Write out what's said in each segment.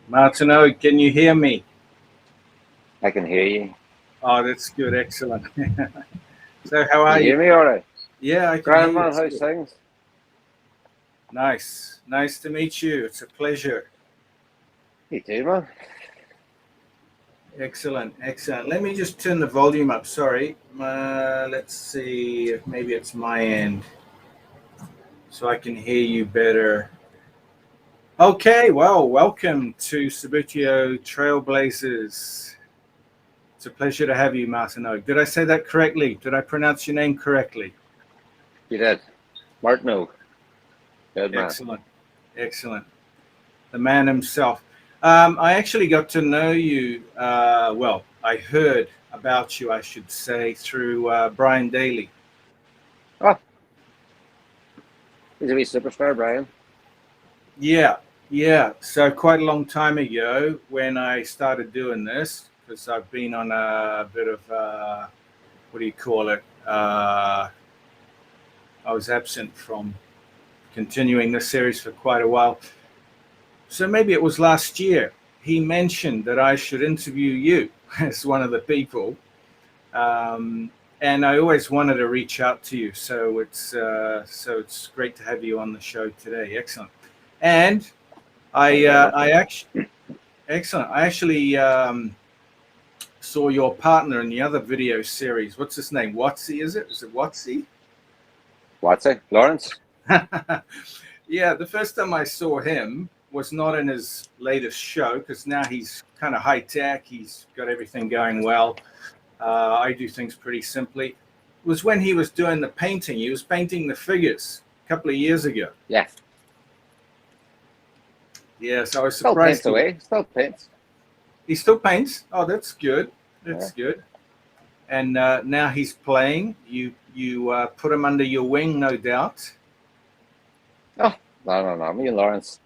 Martinog, can you hear me? I can hear you. Oh, that's good. Excellent. So, how You are you? hear me all right? Yeah, I can hear you. Grandman, It's how's good. things? Nice. Nice to meet you. It's a pleasure. You too, man. Excellent. Excellent. Let me just turn the volume up. Sorry. Let's see if maybe it's my end so I can hear you better. Okay. Well, welcome to Subbuteo Trailblazers. It's a pleasure to have you, Martinog. Did I say that correctly? Did I pronounce your name correctly? You did. Martinog. Good man. Excellent. Excellent. The man himself. I actually got to know you. Well, I heard about you, I should say, through Brian Daly. Oh, he's a wee superstar, Brian. Yeah, yeah. So quite a long time ago, when I started doing this, because I've been on a bit of what do you call it? I was absent from continuing this series for quite a while. So maybe it was last year. He mentioned that I should interview you as one of the people. And I always wanted to reach out to you, so it's great to have you on the show today. Excellent, and No bother. I actually excellent. I actually saw your partner in the other video series. What's his name? Watsy, is it? Is it Watsy? What's it? Lawrence? Yeah, the first time I saw him was not in his latest show because now he's kind of high tech. He's got everything going well. I do things pretty simply. It was when he was doing the painting. He was painting the figures a couple of years ago. Yeah. Yeah, so I was Still surprised paints away. Still paints. he still paints. Oh, that's good. Yeah. That's good. And now he's playing. You put him under your wing, no doubt. Oh, no. Me and Lawrence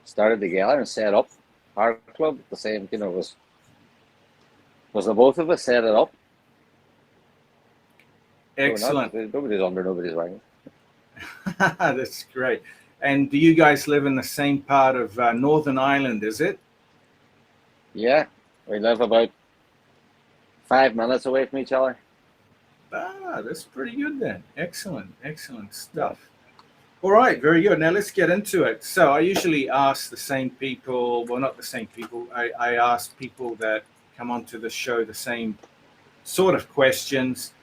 started together and set up our club. The same, was the both of us set it up. So Excellent. nobody's under nobody's wing. That's great. And do you guys live in the same part of Northern Ireland? Is it? Yeah. We live about 5 minutes away from each other. Ah, that's pretty good then. Excellent, excellent Yeah. stuff. All right, very good. Now let's get into it. So I usually ask the same people, well, not the same people. I ask people that come onto the show the same sort of questions.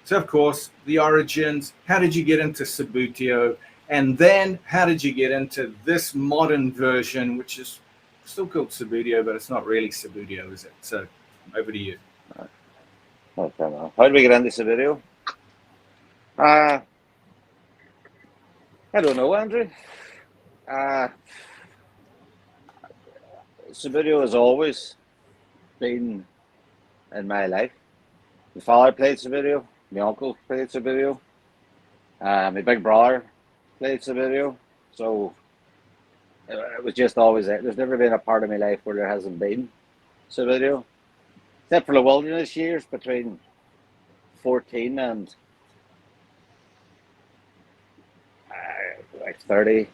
So of course, the origins. How did you get into Subbuteo? And then how did you get into this modern version, which is still called Subbuteo, but it's not really Subbuteo, is it? So over to you. Okay, now. How did we get into this video? Uh, I don't know, Andrew. Uh, Subbuteo has always been in my life. My father played Subbuteo. My uncle played Subbuteo. My big brother played Subbuteo. So it was just always there. There's never been a part of my life where there hasn't been Subbuteo. Except for the wilderness years between 14 and like 30,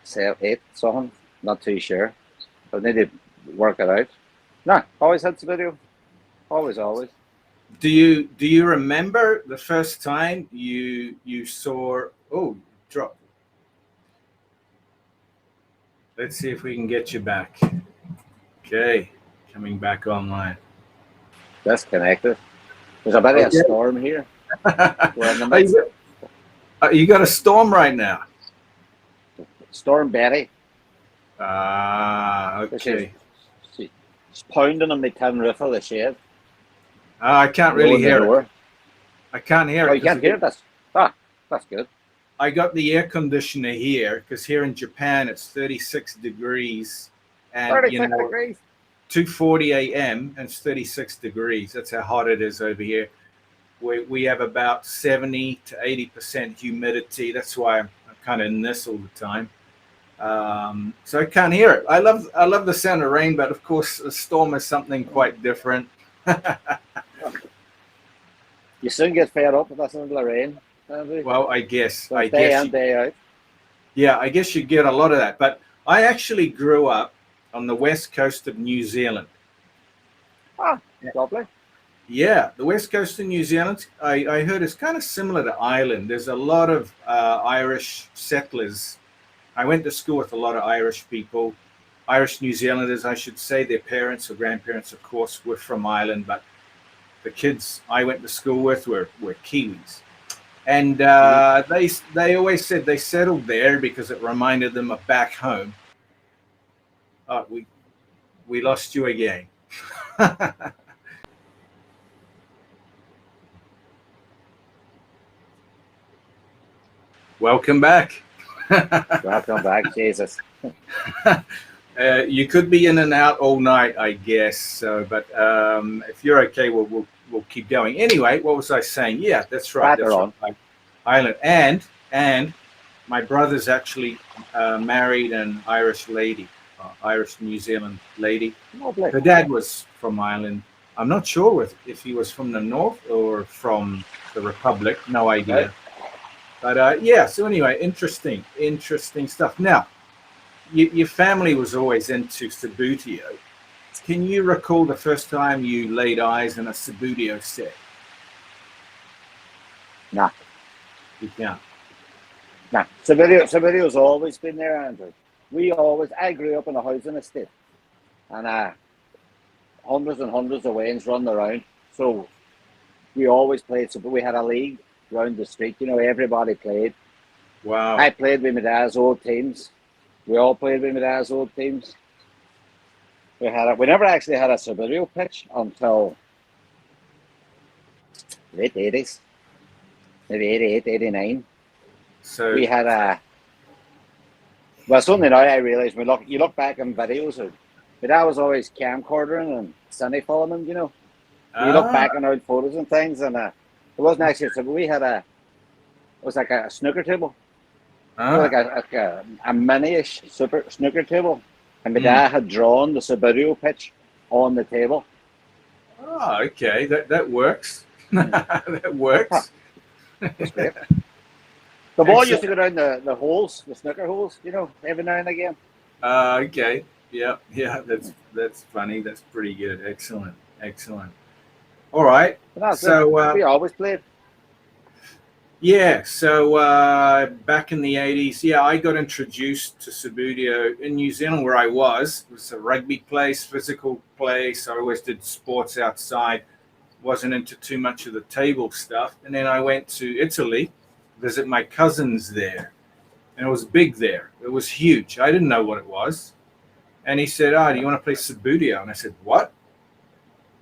say 8, something. Not too sure. But I need to work it out. Nah, always had Subbuteo. Always. Do you remember the first time you saw? Oh, drop. Let's see if we can get you back. Okay, coming back online. Disconnected. There's a bit of a Okay. storm here. We're in the Oh, midst of you got a storm right now. Storm Betty. Ah, This is okay. she's pounding on the tin roof of the shed, I can't really blowing the hear it. door. I can't hear Oh, it you because can't hear this. That's good. I got the air conditioner here because here in Japan it's 36 degrees, and 36 degrees. 2:40 a.m. and it's 36 degrees. That's how hot it is over here. We have about 70 to 80% humidity. That's why I'm kind of in this all the time. So I can't hear it. I love the sound of rain, but of course a storm is something quite different. You soon get fed up with listening to the rain, Andrew. Well, I guess So I it's day guess in, day out. yeah, I guess you get a lot of that. But I actually grew up. on the west coast of New Zealand. Ah, lovely. Yeah, the west coast of New Zealand, I heard it's kind of similar to Ireland. There's a lot of Irish settlers. I went to school with a lot of Irish people, Irish New Zealanders, I should say. Their parents or grandparents, of course, were from Ireland, but the kids I went to school with were Kiwis. And they always said they settled there because it reminded them of back home. Oh, we lost you again. Welcome back. Welcome back, Jesus. You could be in and out all night, I guess. So, but if you're okay, we'll keep going. Anyway, what was I saying? Yeah, that's right. Back That's on. right. Island, and my brother's actually married an Irish lady, Irish New Zealand lady. Lovely. Her dad was from Ireland. I'm not sure if he was from the north or from the Republic. No idea. Right. But yeah. So anyway, interesting stuff. Now, your family was always into Subbuteo. Can you recall the first time you laid eyes on a Subbuteo set? Nah. You can't. Nah. Subbuteo always been there, Andrew. I grew up in a housing estate, and hundreds and hundreds of wains running around. So we always played. So we had a league round the street. You know, everybody played. Wow. I played with my dad's old teams. We all played with my dad's old teams. We never actually had a Subbuteo pitch until late 80s, maybe 88, 89. So We had well, something now I realised, you look back in videos, my dad was always camcordering and cine filming, you know. You look back on old photos and things, and it wasn't actually, so it was like a snooker table. Like a mini-ish super snooker table. And my dad had drawn the Subbuteo pitch on the table. Oh, okay. That works. That works. That's great. The ball used to go down the holes, the snooker holes, you know, every now and again. Okay. Yeah. That's funny. That's pretty good. Excellent. All right. So we always played. Yeah. So back in the 80s, yeah, I got introduced to Subbuteo in New Zealand where I was. It was a rugby place, physical place. I always did sports outside. Wasn't into too much of the table stuff. And then I went to Italy, visit my cousins there. And it was big there. It was huge. I didn't know what it was. And he said, do you want to play Subbuteo? And I said, what?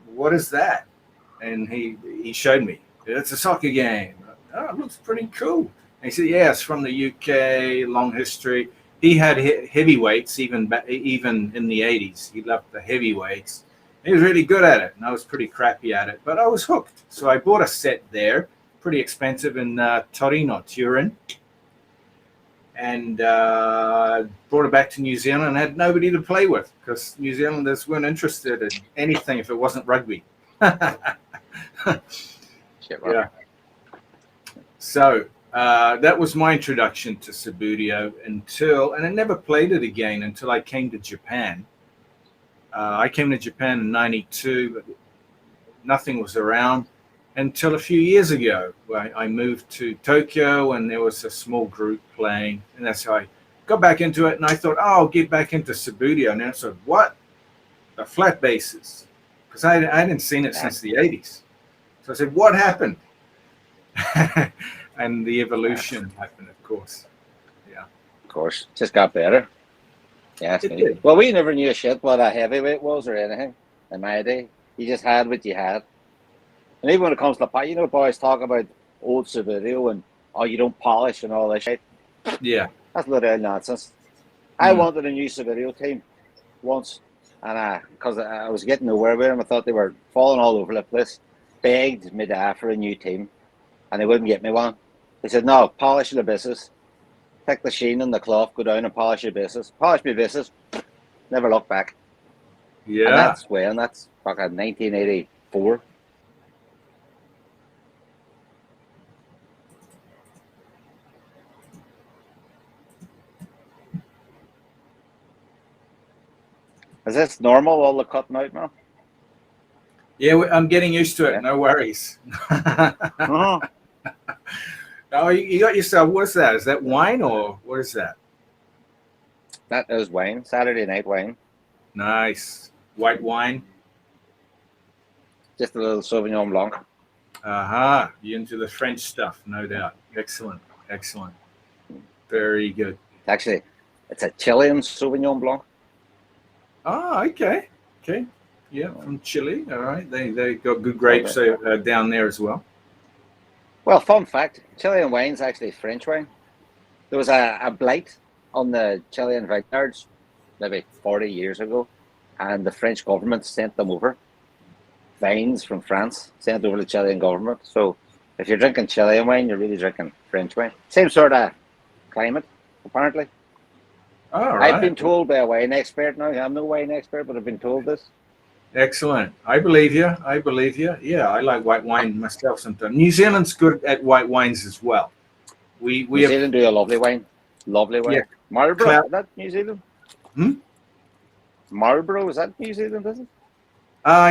What is that? And he showed me. It's a soccer game. Oh, it looks pretty cool. And he said, yeah, it's from the UK, long history. He had heavyweights even in the 80s. He loved the heavyweights. He was really good at it, and I was pretty crappy at it. But I was hooked. So I bought a set there, pretty expensive, in Torino, Turin. And brought it back to New Zealand and had nobody to play with because New Zealanders weren't interested in anything if it wasn't rugby. Shit, right. Yeah. So that was my introduction to Subbuteo and I never played it again until I came to Japan. I came to Japan in '92, but nothing was around until a few years ago. I moved to Tokyo and there was a small group playing, and that's how I got back into it. And I thought, I'll get back into Subbuteo. And I said, what? The flat bases? Because I hadn't seen it since the 80s. So I said, what happened? And the evolution happened, of course. Yeah. Of course. Just got better. Yeah. Well, we never knew shit what a heavyweight was or anything in my day. You just had what you had. And even when it comes to the, you know, boys talk about old Subbuteo and, you don't polish and all that shit. Yeah. That's a lot of nonsense. I wanted a new Subbuteo team once, and because I was getting nowhere with them, I thought they were falling all over the place. Begged me dad for a new team, and they wouldn't get me one. They said, no, polish the bases. Take the sheen and the cloth, go down and polish your bases. Polish my bases. Never look back. Yeah. And that's fucking 1984. Is this normal, all the cutting out now? Yeah, I'm getting used to it. Yeah. No worries. Uh-huh. Oh, you got yourself. What's that? Is that wine or what is that? That is wine. Saturday night wine. Nice white wine. Just a little Sauvignon Blanc. Aha, you into the French stuff, no doubt. Excellent, excellent. Very good. Actually, it's a Chilean Sauvignon Blanc. Ah, okay, okay. Yeah, from Chile. All right, they got good grapes down there as well. Well, fun fact: Chilean wine's actually French wine. There was a blight on the Chilean vineyards maybe 40 years ago, and the French government sent them over. Vines from France sent over to the Chilean government. So if you're drinking Chilean wine, you're really drinking French wine. Same sort of climate, apparently. All right. I've been told by a wine expert now. I'm no wine expert, but I've been told this. Excellent. I believe you. I believe you. Yeah, I like white wine myself sometimes. New Zealand's good at white wines as well. We New Zealand do a lovely wine. Lovely wine. Yeah. Marlborough, is that New Zealand? Hmm? Marlborough, is that New Zealand, is it?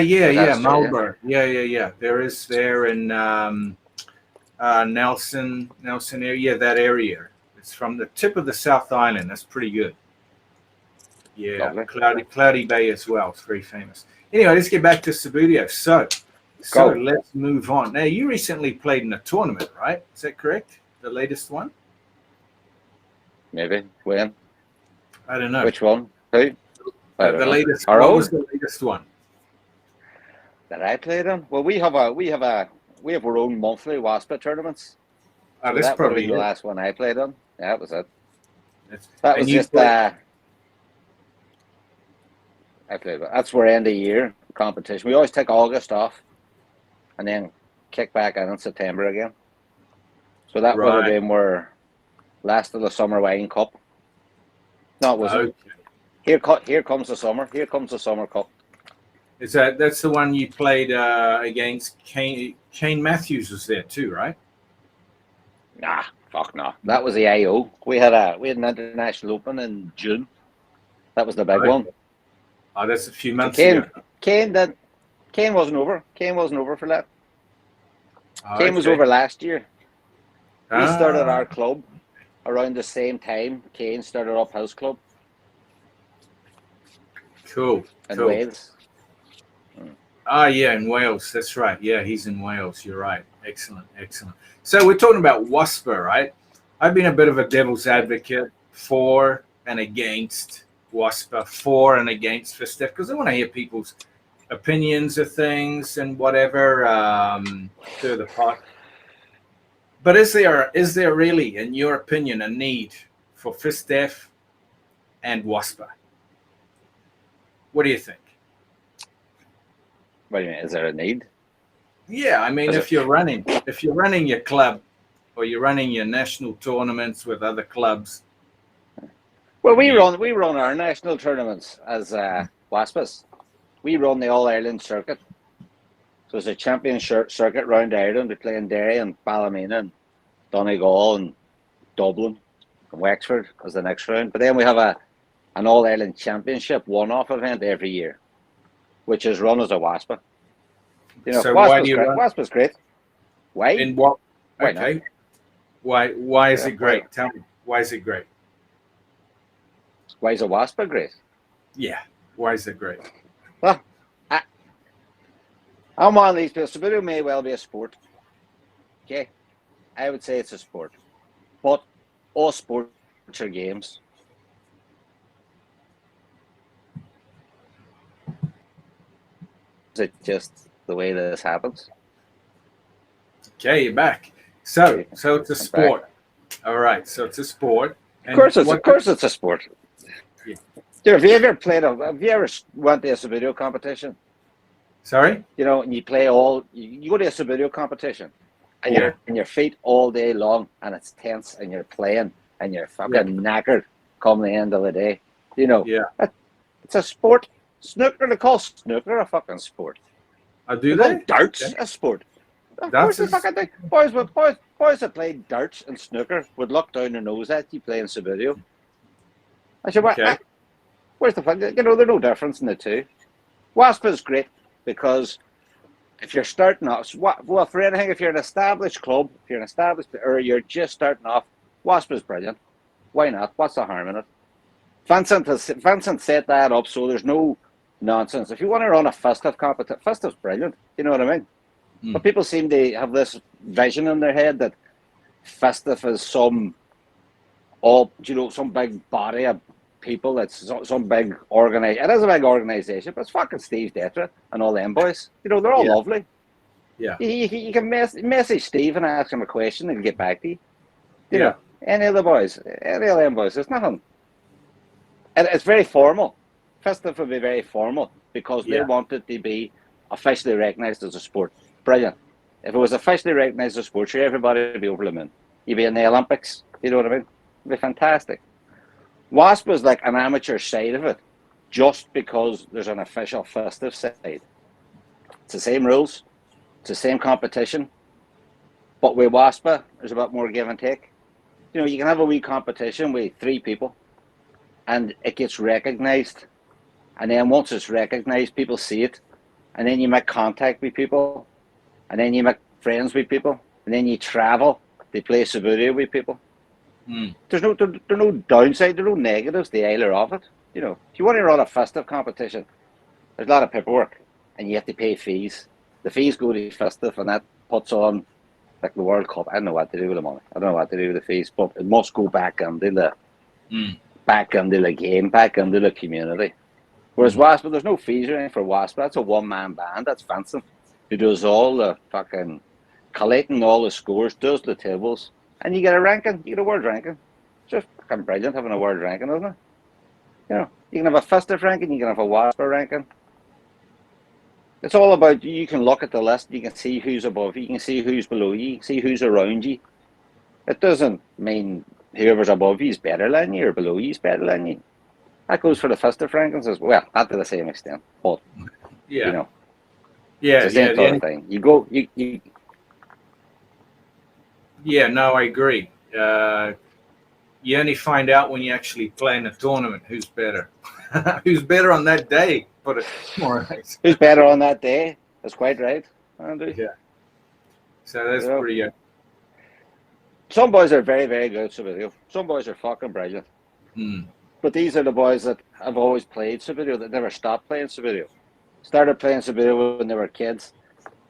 Yeah, Marlborough. Yeah. There is there in Nelson area. Yeah, that area. It's from the tip of the South Island. That's pretty good. Yeah, Lovely. Cloudy Bay as well. It's very famous. Anyway, let's get back to Subbuteo. So let's move on. Now, you recently played in a tournament, right? Is that correct? The latest one? Maybe. When? I don't know. Which one? Who? The latest. Our what own? was the latest one? That I played in? Well, we have our own monthly WASPA tournaments. Oh, So that's that would probably be the last one I played on. Yeah, that was it. That was just I played. That's where end of year competition. We always take August off, and then kick back in September again. So that would have been where last of the summer wine cup. No, it wasn't. Okay. Here comes the summer. Here comes the summer cup. Is that's the one you played against Kane Matthews was there too, right? Nah, fuck no. That was the AO. We had an international open in June. That was the big one. Oh, that's a few months ago. Kane wasn't over. Kane wasn't over for that. Kane was okay. over last year. We started our club around the same time Kane started up his club. Cool. In Wales. Yeah, in Wales. That's right. Yeah, he's in Wales. You're right. Excellent. So we're talking about WASPA, right? I've been a bit of a devil's advocate for and against WASPA, for and against FISTEF, because I want to hear people's opinions of things and whatever to the pot. But is there really, in your opinion, a need for FISTEF and WASPA? What do you think? What do you mean? Is there a need? Yeah, I mean, if you're running your club or you're running your national tournaments with other clubs. Well, we run our national tournaments as WASPAs. We run the All Ireland circuit. So it's a champion circuit round Ireland. We play in Derry and Ballymena and Donegal and Dublin and Wexford as the next round. But then we have an All Ireland Championship one-off event every year, which is run as a WASPA. You know, so why do you run? WASPA's great. Why? In what? Why okay. not? Why is it great? Tell me. Why is it great? Why is a WASPA great? Yeah. Why is it great? Well, I'm one of these people. Subbuteo may well be a sport. Okay. I would say it's a sport. But all sports are games. Is it just the way this happens? Okay, you're back. So it's a sport. All right, so it's a sport. Of course it's a sport. Yeah. Have you ever went to a Subbuteo competition? Sorry? You know, and you go to a Subbuteo competition and you're on your feet all day long and it's tense and you're playing and you're fucking knackered come the end of the day. You know, it's a sport. Snooker, they call snooker a fucking sport. Do they? Darts a sport. Of course they fucking thing. Boys that play darts and snooker would look down their nose at you playing Subbuteo. I said, Where's the fun? You know, there's no difference in the two. WASPA is great because if you're starting off, well, for anything, if you're an established club, if you're an established, or you're just starting off, WASPA is brilliant. Why not? What's the harm in it? Vincent set that up so there's no nonsense. If you want to run a festive competition, festive's brilliant. You know what I mean? But people seem to have this vision in their head that festive is some big body of people. It's some big organization. It is a big organization, but it's fucking Steve Detra and all them boys. You know, they're all lovely. Yeah. You can message Steve and ask him a question and get back to you. You know, any of the boys, any of them boys, there's nothing. And it's very formal. Festive would be very formal because they want it to be officially recognised as a sport. Brilliant. If it was officially recognised as a sport, sure, everybody would be over the moon. You'd be in the Olympics. You know what I mean? It'd be fantastic. WASP is like an amateur side of it, just because there's an official festive side. It's the same rules, it's the same competition, but with WASPA, there's a bit more give and take. You know, you can have a wee competition with 3 people, and it gets recognised, and then once it's recognised, people see it, and then you make contact with people, and then you make friends with people, and then you travel to play Subbuteo with people. There's no downside, there's no negatives to either of it. You know, if you want to run a festive competition, there's a lot of paperwork, and you have to pay fees. The fees go to festive, and that puts on like the World Cup. I don't know what to do with the money. I don't know what to do with the fees, but it must go back into the game, back into the community. Whereas WASPA, there's no fees or anything for WASPA. That's a one-man band. That's Vincent, who does all the fucking collating all the scores, does the tables, and you get a ranking. You get a world ranking. It's just fucking brilliant having a world ranking, isn't it? You know, you can have a festive ranking, you can have a WASPA ranking. It's all about, you can look at the list, you can see who's above you, you can see who's below you, you can see who's around you. It doesn't mean whoever's above you is better than you or below you is better than you. That goes for the festive rankings as well, not to the same extent, but you know, it's the same sort of thing. You go, you. Yeah, no, I agree. You only find out when you actually play in a tournament who's better, who's better on that day. But who's better on that day? That's quite right, Andy. Yeah. So that's pretty good. Some boys are very, very good at Subbuteo. Some boys are fucking brilliant. But these are the boys that have always played Subbuteo, that never stopped playing Subbuteo. Started playing Subbuteo when they were kids,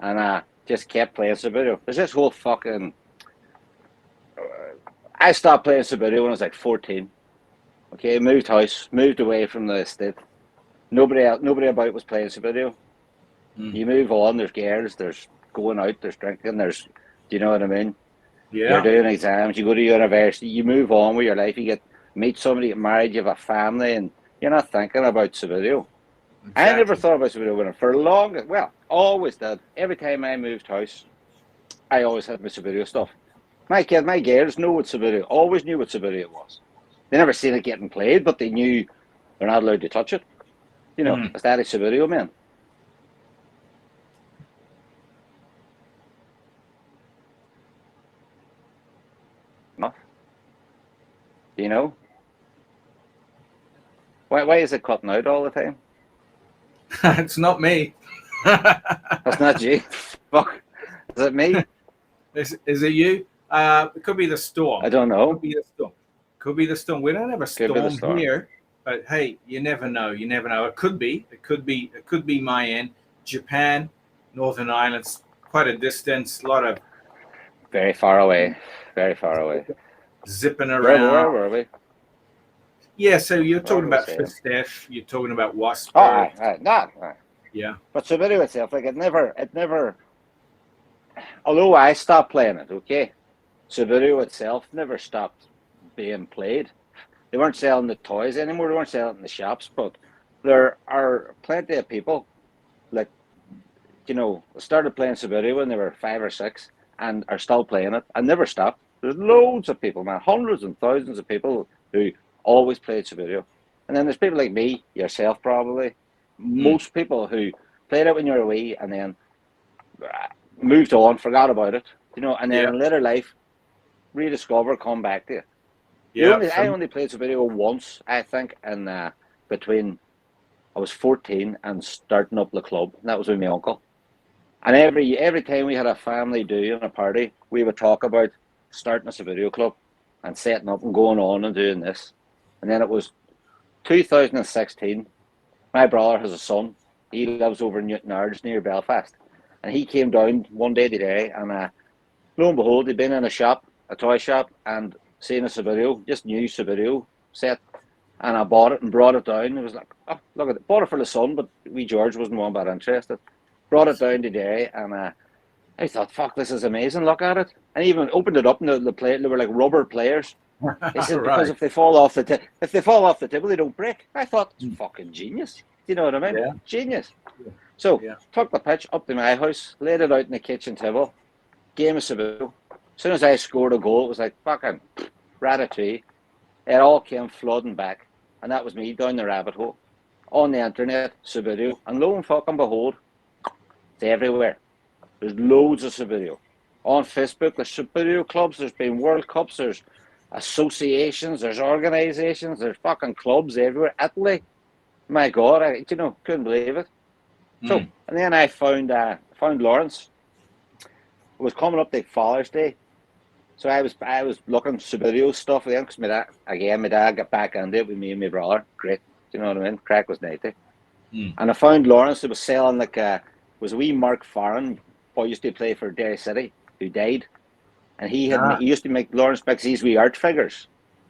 and just kept playing Subbuteo. There's this whole fucking. I stopped playing Subbuteo when I was like 14. Okay, moved house, moved away from the estate. Nobody about was playing Subbuteo. You move on. There's girls. There's going out. There's drinking. There's, do you know what I mean? Yeah. You're doing exams. You go to university. You move on with your life. You meet somebody, get married. You have a family, and you're not thinking about Subbuteo. Exactly. I never thought about Subbuteo for long. Well, always did. Every time I moved house, I always had my Subbuteo stuff. My girls know what Subbuteo. Always knew what Subbuteo was. They never seen it getting played, but they knew they're not allowed to touch it. You know, it's that Subbuteo, man. Enough. You know? Why is it cutting out all the time? It's not me. That's not you. Fuck. Is it me? Is it you? It could be the storm. I don't know. Could be the storm. Could be the storm. We don't have a storm here, but hey, you never know. You never know. It could be. It could be my end. Japan, Northern Ireland's quite a distance. A lot of very far away. Very far away. Zipping around. Where were we? Yeah, so you're talking about Fistef, you're talking about WASP. Yeah. But Subbuteo itself, like it never. Although I stopped playing it, okay, Subbuteo itself never stopped being played. They weren't selling the toys anymore. They weren't selling it in the shops, but there are plenty of people, like, you know, started playing Subbuteo when they were 5 or 6 and are still playing it and never stopped. There's loads of people, man, hundreds and thousands of people who always played Subbuteo. And then there's people like me, yourself probably, most people who played it when you were wee and then moved on, forgot about it, you know, and then in later life, rediscover, come back to it. I only played Subbuteo once, I think, in between I was 14 and starting up the club. And that was with my uncle. And every time we had a family do and a party, we would talk about starting a Subbuteo club and setting up and going on and doing this. And then it was 2016. My brother has a son. He lives over in Newton Ards near Belfast. And he came down one day today, and lo and behold, he'd been in a toy shop, and seen a Subbuteo, just new Subbuteo set. And I bought it and brought it down. It was like, oh, look at it. Bought it for the son, but wee George wasn't one bit interested. Brought it down today, and I thought, fuck, this is amazing. Look at it. And even opened it up, and the play, they were like rubber players. They said because if they fall off the table, they don't break. I thought, it's fucking genius. You know what I mean? Yeah. Genius. Yeah. So took the pitch up to my house, laid it out in the kitchen table, game of Subbuteo. As soon as I scored a goal, it was like fucking ratatouille. It all came flooding back, and that was me down the rabbit hole on the internet, Subbuteo, and lo and fucking behold, it's everywhere. There's loads of Subbuteo on Facebook. There's Subbuteo clubs. There's been World Cups. There's associations. There's organisations. There's fucking clubs everywhere. Italy, my God, I couldn't believe it. So, and then I found Lawrence. It was coming up to Father's Day. So I was looking Subbuteo stuff then, because my dad got back into it with me and my brother. Great, you know what I mean? Crack was 90. And I found Lawrence who was selling was a wee Mark Farron, boy used to play for Derry City, who died. And he used to make Lawrence makes these wee art figures.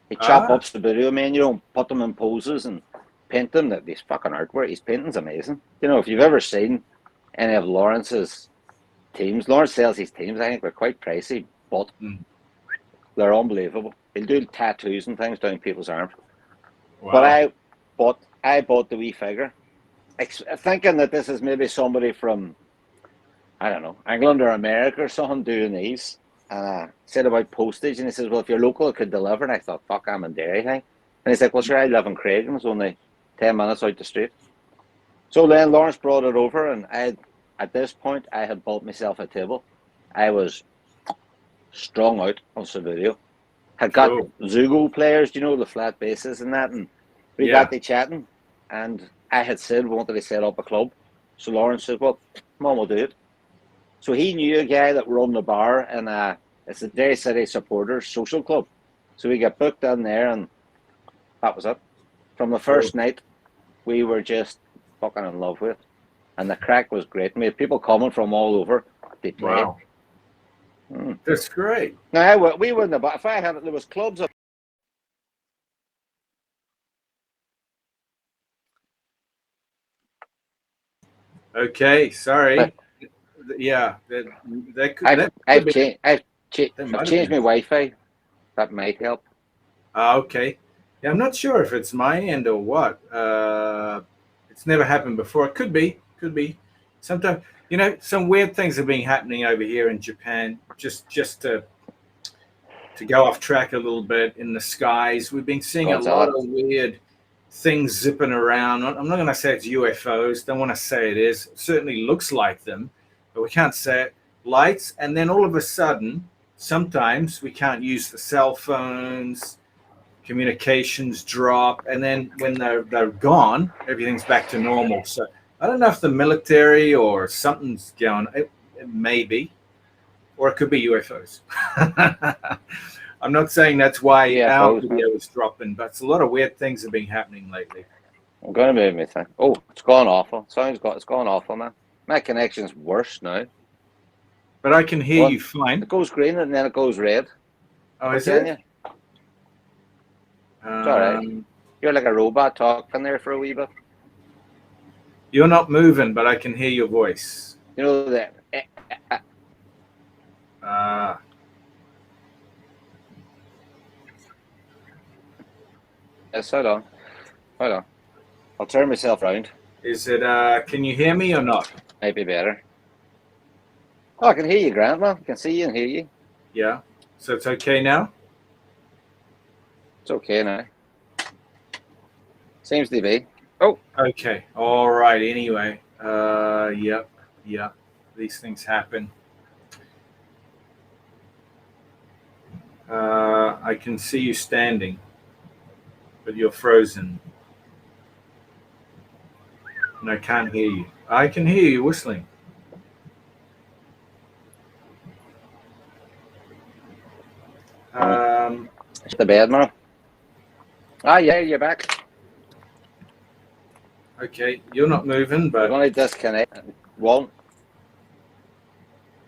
He chop up Subbuteo, man, put them in poses and paint them. These fucking artwork, his painting's amazing. If you've ever seen any of Lawrence's teams, Lawrence sells his teams, I think they're quite pricey, but they're unbelievable. He'll do tattoos and things down people's arms. Wow. But I bought the wee figure, thinking that this is maybe somebody from, I don't know, England or America or something doing these. Said about postage, and he says, well, if you're local, it could deliver. And I thought, fuck, I'm in Derry, hey? And he's like, well, sure, I live in Craig, and it's only 10 minutes out the street. So then Lawrence brought it over, and at this point, I had bought myself a table. I was strung out on Subbuteo. Had got Zugo players, the flat bases and that, and we got to chatting, and I had said, wanted to set up a club. So Lawrence said, well, Mum will do it. So he knew a guy that run the bar, and it's the Derry City Supporters Social Club. So we got booked in there, and that was it. From the first night, we were just fucking in love with it. And the crack was great. We had people coming from all over to play. Wow. That's great. Now, we wouldn't have, if I had it, there was clubs up. Okay, sorry. I've changed my Wi-Fi. That might help. Okay. Yeah, I'm not sure if it's my end or what. It's never happened before. It could be. Sometimes, some weird things have been happening over here in Japan. Just to go off track a little bit, in the skies, we've been seeing a lot of weird things zipping around. I'm not going to say it's UFOs. Don't want to say it is. It certainly looks like them, but we can't say it. Lights, and then all of a sudden, sometimes we can't use the cell phones. Communications drop, and then when they're gone, everything's back to normal. So I don't know if the military or something's going. It may be, or it could be UFOs. I'm not saying that's why our video is dropping, but it's a lot of weird things have been happening lately. I'm going to move me thing. Oh, it's gone awful. It's gone awful, man. My connection's worse now. But I can hear you fine. It goes green and then it goes red. Oh, is it? It's all right. You're like a robot talking there for a wee bit. You're not moving, but I can hear your voice. You know that. Yes, hold on. I'll turn myself around. Is it? Can you hear me or not? Might be better. Oh, I can hear you, Grant. Man, I can see you and hear you. Yeah. So it's okay now. It's okay now. Seems to be. Oh. Okay. All right. Anyway. Yep. These things happen. I can see you standing, but you're frozen. I can't hear you. I can hear you whistling. It's the bed, man. Ah, yeah, you're back. Okay, you're not moving, We're but going to disconnect. One.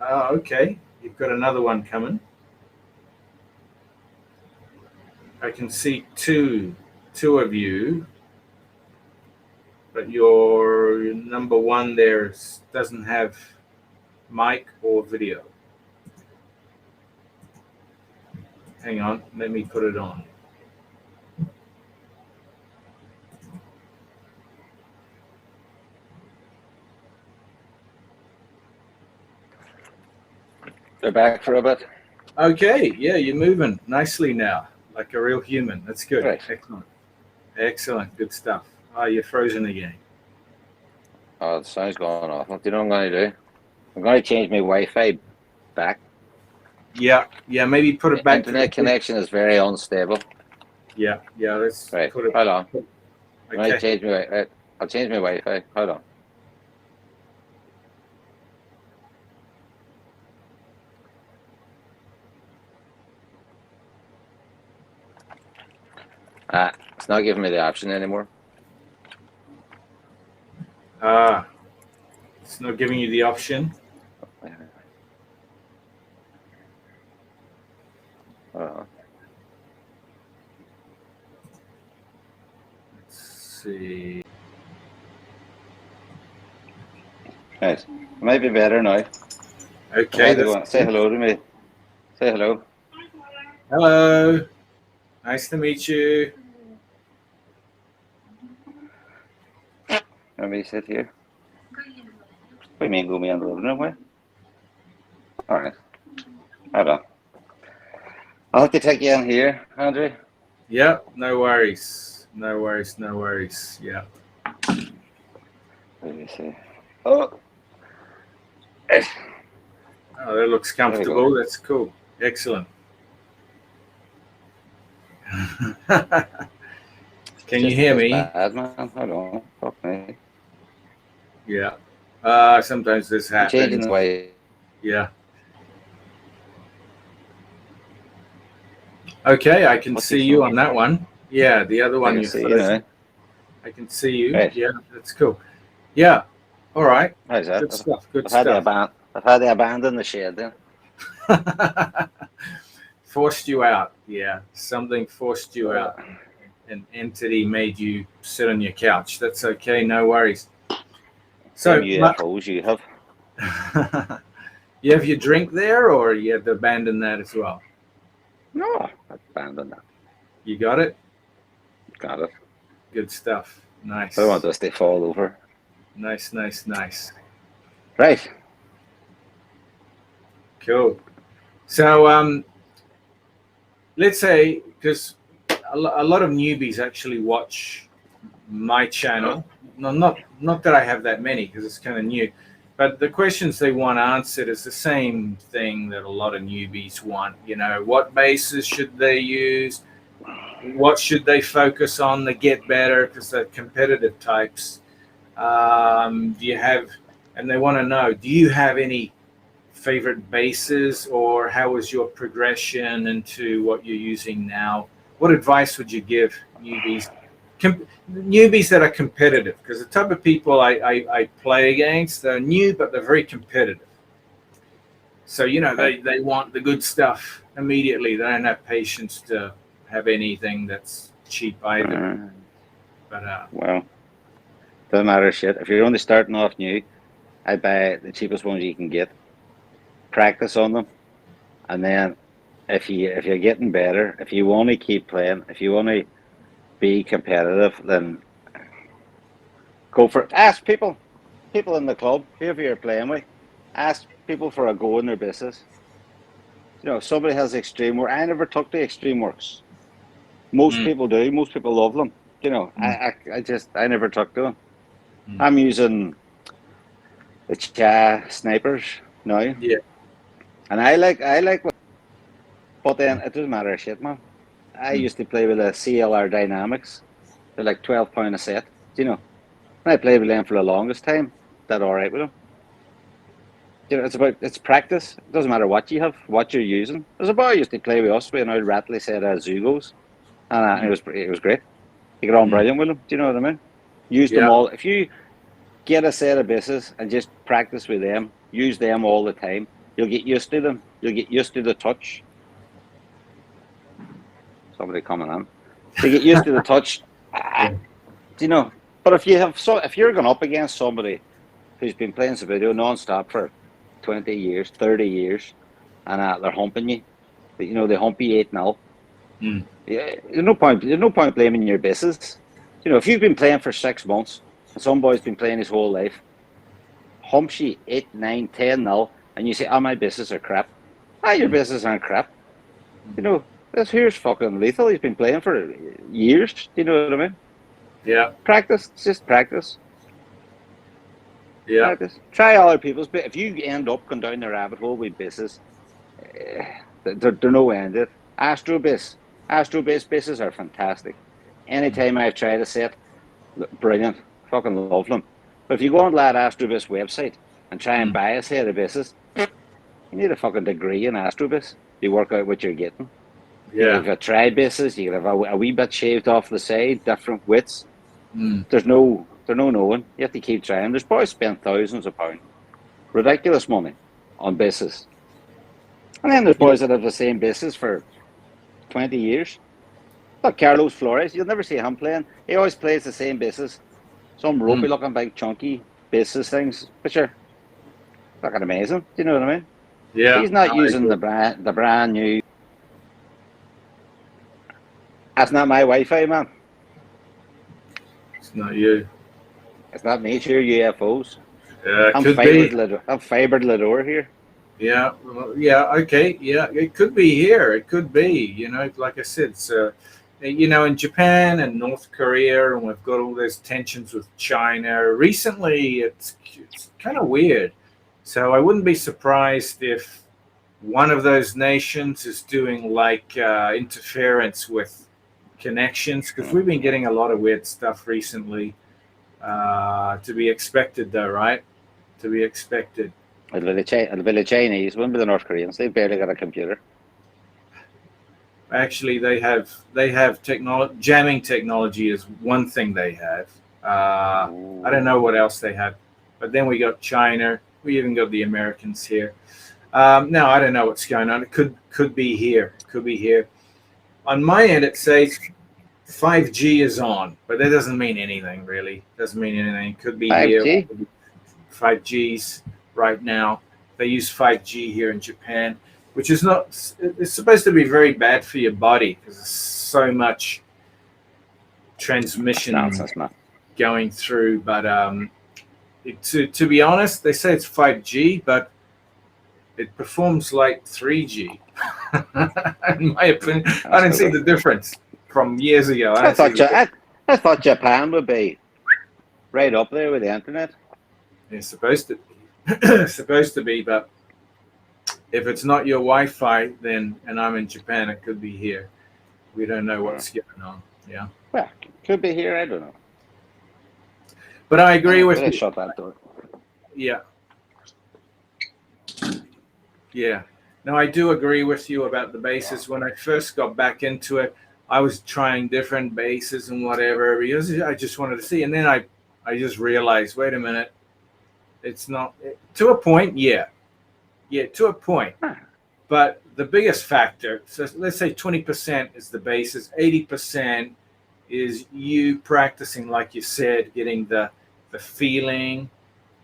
okay, you've got another one coming. I can see two of you, but your number one there doesn't have mic or video. Hang on, let me put it on. They're back for a bit. Okay, yeah, you're moving nicely now, like a real human. That's good. Right. Excellent. Excellent. Good stuff. Oh, you're frozen again. Oh, the sound's going off. Do you know what I'm going to do? I'm going to change my Wi-Fi back. Yeah, maybe put it back. Internet connection is very unstable. Yeah, let's Right, put it. hold on. Okay. I'll change my Wi-Fi. Hold on. It's not giving me the option anymore. It's not giving you the option. Let's see. Right, might be better now. Okay. Say hello to me. Say hello. Hello. Nice to meet you. Let me sit here. What do you mean, go me on the living room way? All right. Hold on. I'll have to take you in here, Andrew. Yeah, no worries. Yeah. Let me see. Oh, that looks comfortable. That's cool. Excellent. Can you hear me? Bad, man. Hold on. Fuck me. Yeah. Sometimes this happens. Changing the way. Yeah. Okay, I can see you on that one. Yeah, the other one you know. I can see you. Right. Yeah, that's cool. Yeah. All right. How's that? Good stuff. I've had to abandon the shed then. Forced you out. Yeah. Something forced you out. An entity made you sit on your couch. That's okay. No worries. So UFOs you have. You have your drink there, or you have to abandon that as well? No, I abandoned that. You got it? Got it. Good stuff. Nice. I don't want this to fall over. Nice. Right. Cool. So let's say, because a lot of newbies actually watch my channel. No, not that I have that many, because it's kind of new. But the questions they want answered is the same thing that a lot of newbies want. You know, what bases should they use? What should they focus on to get better? Because they're competitive types. Do you have, and they want to know, do you have any favorite bases, or how was your progression into what you're using now? What advice would you give newbies? Newbies that are competitive, because the type of people I play against, they're new, but they're very competitive. So, you know, they want the good stuff immediately. They don't have patience to have anything that's cheap either. Well, doesn't matter shit. If you're only starting off new, I buy the cheapest ones you can get. Practice on them, and then if you're getting better, if you want to keep playing, if you want to be competitive, then go for it. Ask people in the club, whoever you're playing with, ask people for a go in their business. You know, somebody has extreme work. I never took the extreme works. Most people do. Most people love them. You know, I never took to them. I'm using the Cha snipers now. Yeah. And I like, but then it doesn't matter shit, man. I used to play with the CLR Dynamics. They're like £12 a set. Do you know? And I played with them for the longest time. Did all right with them. You know, it's practice. It doesn't matter what you have, what you're using. There's a boy who used to play with us with an old Ratley set of Zugos, and it was great. You get on brilliant with them. Do you know what I mean? Use them Yeah. all. If you get a set of bisses and just practice with them, use them all the time, you'll get used to them. You'll get used to the touch. Somebody coming on. You get used to the touch. You know, but if you're going up against somebody who's been playing Subbuteo non-stop for 20 years, 30 years, and they're humping you, you know, they hump you 8-0. Yeah, there's no point blaming your bisses. You know, if you've been playing for 6 months and some boy's been playing his whole life, humps you 8, 9, 10-0, and you say, "Oh, my bisses are crap." Your bisses aren't crap. You know, this here's fucking lethal. He's been playing for years. Do you know what I mean? Yeah. Practice. It's just practice. Yeah. Practice. Try other people's. But if you end up going down the rabbit hole with bisses, they're no end it. Astro bisses are fantastic. Anytime I've tried a set, brilliant. Fucking love them. But if you go on that Astrobis website and try and buy a set of bisses, you need a fucking degree in Astrobis. You work out what you're getting. Yeah. You've got tri-bisses, you can have a wee bit shaved off the side, different widths. There's no knowing. You have to keep trying. There's boys spend thousands of pounds. Ridiculous money on bisses. And then there's boys that have the same bisses for 20 years. Like Carlos Flores, you'll never see him playing. He always plays the same bisses. Some ropey looking big chunky bisses things, which are fucking amazing. Do you know what I mean? Yeah. He's not using the brand new. That's not my Wi-Fi, man. It's not you. It's not me. It's your UFOs. I'm Could be. I'm fibered Lador here. Yeah. Well, yeah. Okay. Yeah. It could be here. It could be. You know, like I said, it's you know, in Japan and North Korea, and we've got all those tensions with China. Recently, it's kind of weird. So I wouldn't be surprised if one of those nations is doing like interference with connections, because we've been getting a lot of weird stuff recently. To be expected, though, right? To be expected. It'll be the Chinese, wouldn't be the North Koreans. They've barely got a computer. Actually, they have technology. Jamming technology is one thing they have. I don't know what else they have, but then we got China. We even got the Americans here. Now I don't know what's going on. It could be here. Could be here. On my end, it says 5G is on, but that doesn't mean anything, really. Doesn't mean anything. It could be 5G? here. 5Gs right now. They use 5G here in Japan, which is not. It's supposed to be very bad for your body because there's so much transmission going through. But to be honest, they say it's 5G, but it performs like 3G. In my opinion, I don't see the difference from years ago. I thought Japan would be right up there with the internet. It's supposed to be. Supposed to be, but if it's not your Wi-Fi, then, and I'm in Japan, it could be here. We don't know what's going on. Yeah. Well, could be here. I don't know. But I agree with you. Shut that door. Yeah. Yeah. No, I do agree with you about the bases. When I first got back into it, I was trying different bases and whatever because I just wanted to see. And then I just realized, wait a minute, it's not to a point. Yeah, to a point. But the biggest factor, so let's say 20% is the bases, 80% is you practicing, like you said, getting the feeling,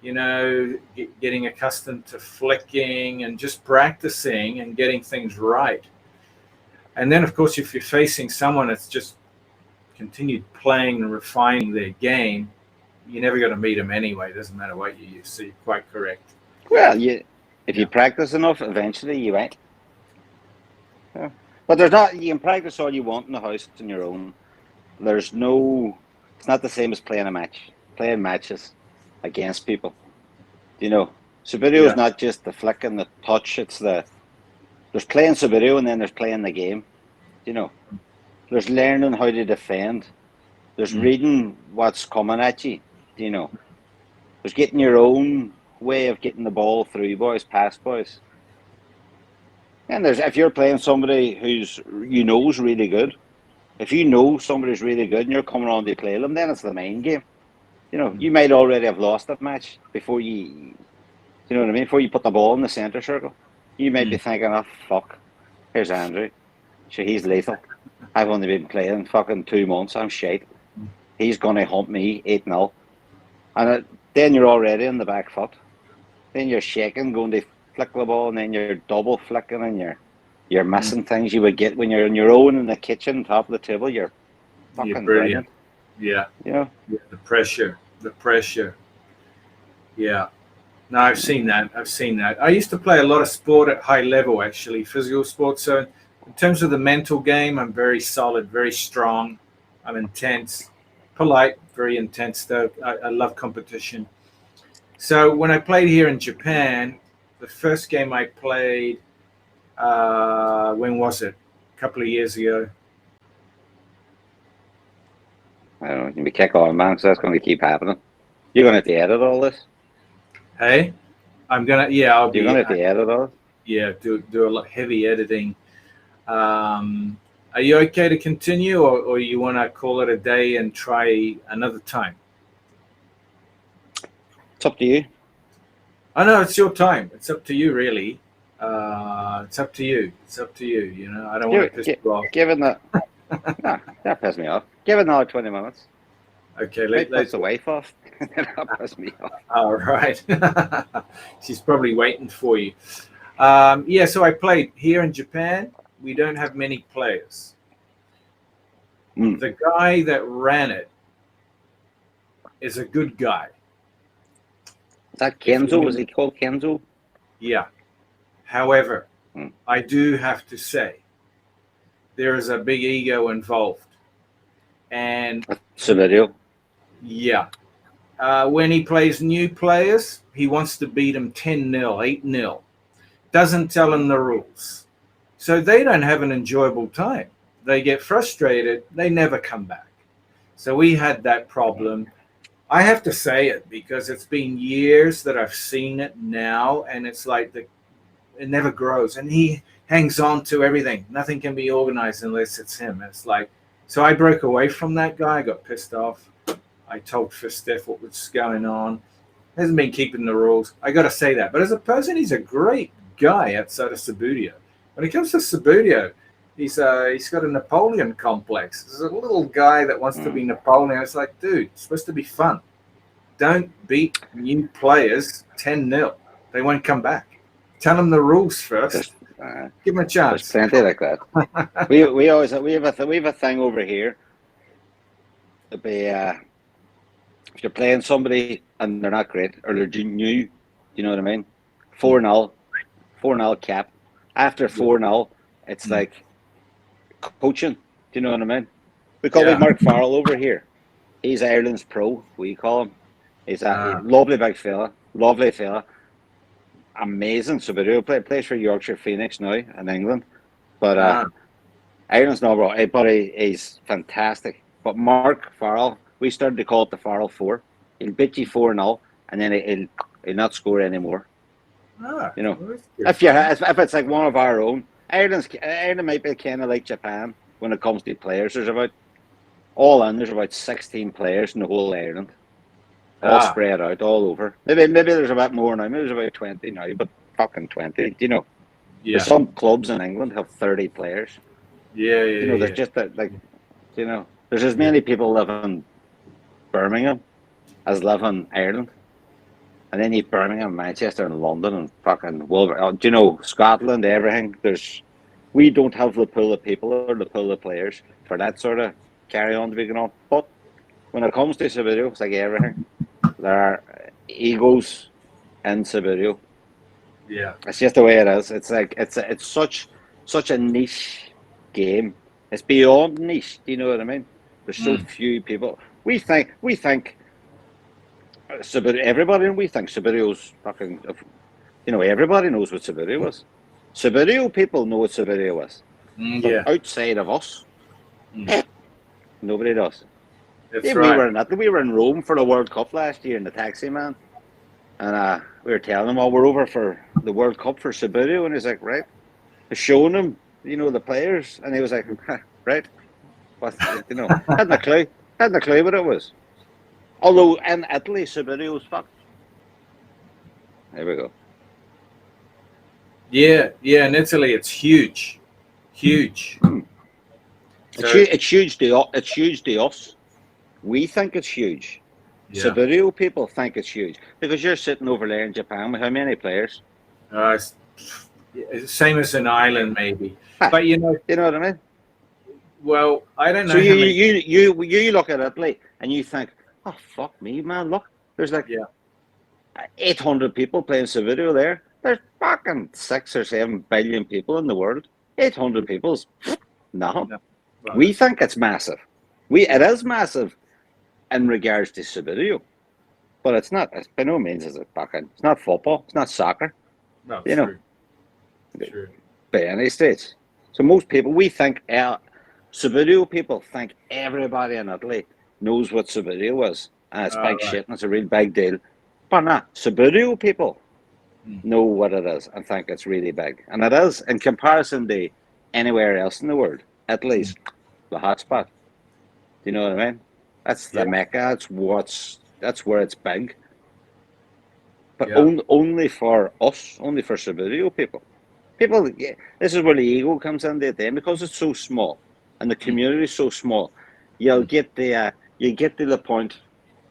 you know, getting accustomed to flicking and just practicing and getting things right. And then, of course, if you're facing someone that's just continued playing and refining their game, you're never going to meet them anyway. It doesn't matter what you use. So you're quite correct. Well, if you practice enough, eventually you won't. Yeah. But you can practice all you want in the house on your own. It's not the same as playing a match. Playing matches against people. You know, Subbuteo is not just the flick and the touch. There's playing Subbuteo and then there's playing the game. You know, there's learning how to defend. There's reading what's coming at you. you know, there's getting your own way of getting the ball through, boys, past boys. And there's if you're playing somebody who's is really good, if you know somebody's really good and you're coming on to play them, then it's the main game. You know, you might already have lost that match before you know what I mean? Before you put the ball in the centre circle. You might be thinking, oh, fuck, here's Andrew. Sure, he's lethal. I've only been playing fucking 2 months. I'm shite. He's going to hump me 8-0. And then you're already in the back foot. Then you're shaking, going to flick the ball, and then you're double flicking, and you're missing things you would get when you're on your own in the kitchen, top of the table. You're fucking brilliant. Yeah. You know? Yeah. The pressure. Yeah. No, I've seen that. I used to play a lot of sport at high level, actually, physical sports. So in terms of the mental game, I'm very solid, very strong. I'm intense, polite, very intense, though. I love competition. So when I played here in Japan, the first game I played, when was it? A couple of years ago. I don't know. You can be kick on, man, so that's going to keep happening. You're going to have to edit all this. Hey, I'll You're be. going to have to edit all this. Yeah, do a lot heavy editing. Are you okay to continue, or you want to call it a day and try another time? It's up to you. I know it's your time. It's up to you, really. It's up to you. You know, I don't want to piss you off. Given that, nah, that pissed me off. Give it another 20 minutes. Okay, let's the wife off. That pissed me off. All right. She's probably waiting for you. Yeah, so I played here in Japan. We don't have many players. The guy that ran it is a good guy. Is that Kenzo? Was he called Kenzo? Yeah. However, I do have to say, there is a big ego involved. And Subbuteo. Yeah. When he plays new players, he wants to beat them 10-0, 8-0. Doesn't tell them the rules. So they don't have an enjoyable time. They get frustrated. They never come back. So we had that problem. I have to say it because it's been years that I've seen it now, and it's like it never grows. And he hangs on to everything. Nothing can be organized unless it's him. It's like, so I broke away from that guy. I got pissed off. I told Fistef what was going on. Hasn't been keeping the rules. I got to say that. But as a person, he's a great guy outside of Subbuteo. When it comes to Subbuteo, he's got a Napoleon complex. There's a little guy that wants to be Napoleon. It's like, dude, it's supposed to be fun. Don't beat new players 10-0. They won't come back. Tell them the rules first. Give them a chance. There's plenty like that. we always we have a thing over here. To be if you're playing somebody and they're not great or they're new, you know what I mean? 4-0 cap. After 4-0, it's like coaching. Do you know what I mean? We call Mark Farrell over here. He's Ireland's pro, we call him. He's a lovely big fella, amazing Subbuteo plays for Yorkshire Phoenix now in England. But Ireland's not wrong, but he's fantastic. But Mark Farrell, we started to call it the Farrell 4. He'll beat you 4-0, and then he'll not score anymore. You know, if it's like one of our own, Ireland might be kind of like Japan when it comes to players. There's about 16 players in the whole Ireland, all spread out all over. Maybe there's a bit more now. Maybe there's about 20 now, but fucking 20. You know, some clubs in England have 30 players. You know, there's just that, like, you know, there's as many people live in Birmingham as live in Ireland. And then you Birmingham, Manchester, and London, and fucking Wolverhampton. You know, Scotland, everything. We don't have the pool of people or the pool of players for that sort of carry on to be going on. But when it comes to Subbuteo, it's like everything. There are egos in Subbuteo. Yeah, it's just the way it is. It's like it's such a niche game. It's beyond niche. Do you know what I mean? There's so few people. We think. Everybody, we think Subbuteo's fucking. You know, everybody knows what Subbuteo is. Subbuteo people know what Subbuteo is. But outside of us, nobody does. That's Even right. we were in Rome for the World Cup last year in the taxi, man. And we were telling him, oh, we're over for the World Cup for Subbuteo. And he's like, right. Showing him, the players. And he was like, right. But, hadn't a clue what it was. Although in Italy, Subbuteo was fucked. There we go. Yeah, yeah. In Italy, it's huge, huge. So It's huge to us. We think it's huge. yeah, Subbuteo people think it's huge because you're sitting over there in Japan with how many players? it's same as in Ireland, maybe. Ha, But you know what I mean? well, I don't So know how many. you look at Italy and you think, oh fuck me, man! Look, there's like Yeah, 800 people playing Subbuteo there. There's fucking 6 or 7 billion people in the world. 800 people's no. no, well, We think it's massive. It yeah, is massive in regards to Subbuteo, but it's not. By no means is it fucking. It's not football. It's not soccer. no, You know, true, true. by any states. So most people, we think, Subbuteo people think everybody in Italy knows what Subbuteo is. And it's big Right. shit and it's a real big deal. But not Subbuteo people Hmm. know what it is and think it's really big. And it is, in comparison to anywhere else in the world. Italy's the hotspot. Do you know what I mean? That's the Yeah, Mecca. That's where it's big. But yeah, only for us, only for Subbuteo people. People, yeah, this is where the ego comes into it then because it's so small and the mm, community is so small. mm, You get to the point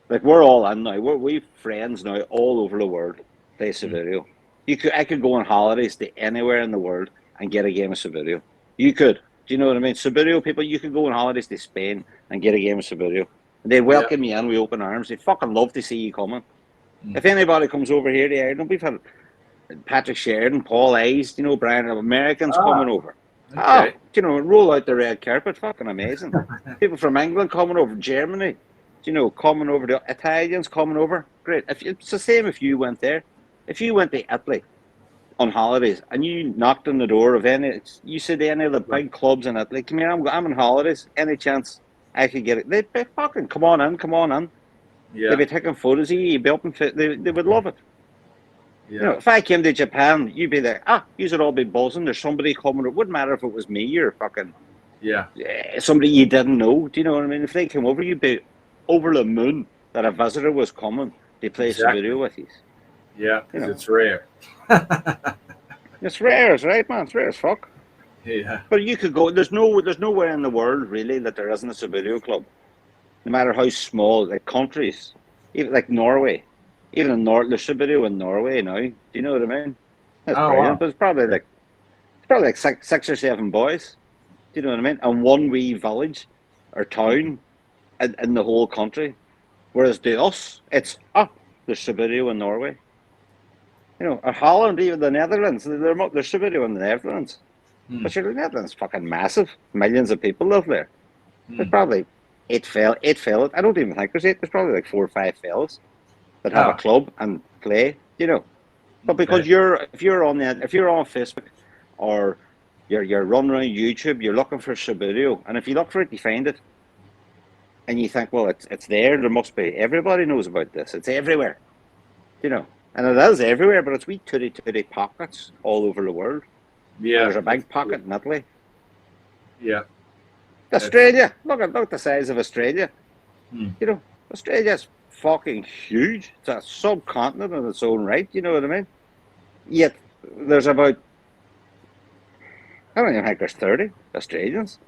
like we're all in now. We've friends now all over the world play mm. Subbuteo. I could go on holidays to anywhere in the world and get a game of Subbuteo. You could. Do you know what I mean? Subbuteo people, you could go on holidays to Spain and get a game of Subbuteo. They'd Yeah, welcome you in with open arms. They'd fucking love to see you coming. mm. If anybody comes over here to Ireland, we've had Patrick Sheridan, Paul Hayes, Brian, Americans coming Ah, over. okay. Roll out the red carpet, fucking amazing. People from England coming over, Germany, coming over, the Italians coming over. Great. If it's the same if you went there. If you went to Italy on holidays and you knocked on the door of you said to any of the Right. big clubs in Italy, come here, I'm on holidays. Any chance I could get it? They'd be fucking, come on in, come on in. They'd Yeah, be taking photos of you, you'd be up and fit. They would love it. yeah, If I came to Japan, you'd be there. You'd all be buzzing. There's somebody coming. It wouldn't matter if it was me or fucking yeah. somebody you didn't know. Do you know what I mean? If they came over, you'd be over the moon that a visitor was coming to play some Exactly. video with you. Yeah, You because know, it's rare. it's rare, it's right, man. It's rare as fuck. Yeah. But you could go. There's nowhere in the world really that there isn't a Subbuteo club. No matter how small, like countries, even like Norway, even in there's Subbuteo in Norway now. Do you know what I mean? That's Oh brilliant. wow. But it's probably like 6 or 7 boys. Do you know what I mean? And one wee village or town in the whole country. Whereas to us, it's there's Subbuteo in Norway. Or Holland, even the Netherlands. There's Subbuteo in the Netherlands. Hmm. But the Netherlands is fucking massive. Millions of people live there. There's Hmm. probably eight fellas. I don't even think there's 8. There's probably like 4 or 5 fellas that have a Oh, club and play. But because okay. if you're on Facebook or you're running around YouTube, you're looking for Subbuteo, and if you look for it, you find it, and you think, well, it's there. There must be. Everybody knows about this. It's everywhere, and it is everywhere. But it's wee tooty pockets all over the world, and Yeah, there's a that's big true. pocket in Italy. Yeah, that's Australia, look at the size of Australia. hmm. Australia's fucking huge. It's a subcontinent in its own right. You know what I mean? Yet there's about I don't even think there's 30 Australians.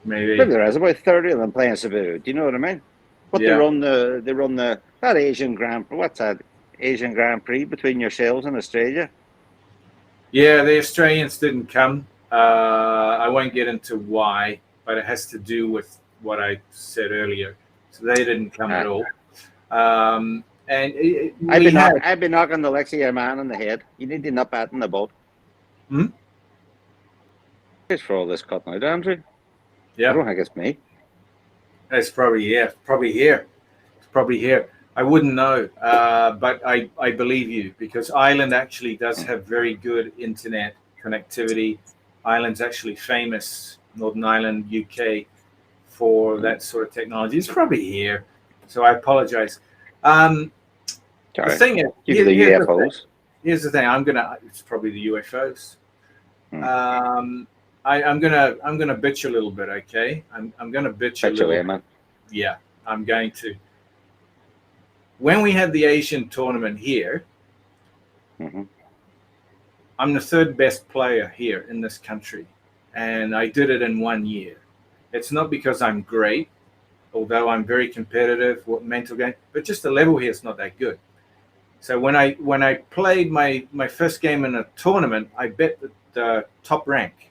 Maybe Maybe. there is about 30 of them playing Subbuteo. Do you know what I mean? But Yeah. they run that Asian Grand what's that Asian Grand Prix between yourselves and Australia? Yeah, the Australians didn't come. I won't get into why, but it has to do with what I said earlier. So they didn't come at Uh, all. And we I've been knocking the Lexi your man on the head. You need to nip that in the boat. Hmm? Just for all this cutting out, Andrew. I Yeah, don't think it's me. it's probably probably here. It's probably here. I wouldn't know, but I believe you because Ireland actually does have very good internet connectivity. Ireland's actually famous, Northern Ireland, UK, for that sort of technology. It's probably here, so I apologize. The Sorry. thing is, Due to the UFOs. here's the thing. It's probably the UFOs. Hmm. I'm gonna bitch a little bit, okay? I'm gonna bitch a Bitch little away, bit. man. Yeah, I'm going to. When we had the Asian tournament here, Mm-hmm. I'm the third best player here in this country, and I did it in 1 year. It's not because I'm great, although I'm very competitive, mental game, but just the level here is not that good. So when I played my first game in a tournament, I bet the top rank.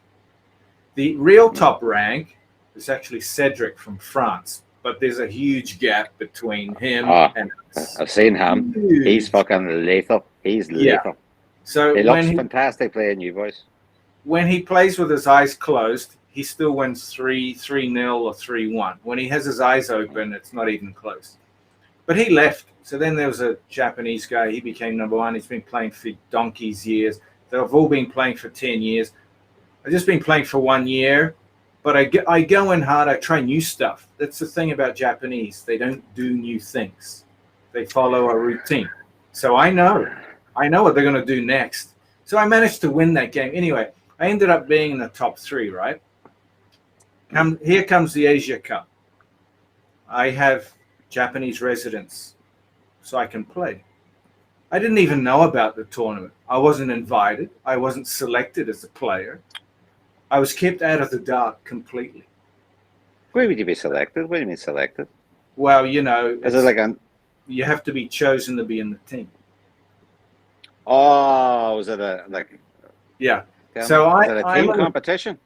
The real top rank is actually Cedric from France, but there's a huge gap between him and us. I've seen him. Huge. He's fucking lethal. He's lethal. So He looks fantastic playing you boys. When he plays with his eyes closed, he still wins 3-0 or 3-1. When he has his eyes open, it's not even close. But he left. So then there was a Japanese guy. He became number one. He's been playing for donkey's years. They've all been playing for 10 years. I've just been playing for 1 year. But I go in hard. I try new stuff. That's the thing about Japanese. They don't do new things. They follow a routine. So I know what they're going to do next. So I managed to win that game. Anyway, I ended up being in the top three, right? Here comes the Asia Cup. I have Japanese residents, so I can play. I didn't even know about the tournament. I wasn't invited. I wasn't selected as a player. I was kept out of the dark completely. Where would you be selected? What do you mean selected? Well, you know, Is it like you have to be chosen to be in the team. Oh, was it Yeah. So is it a team competition?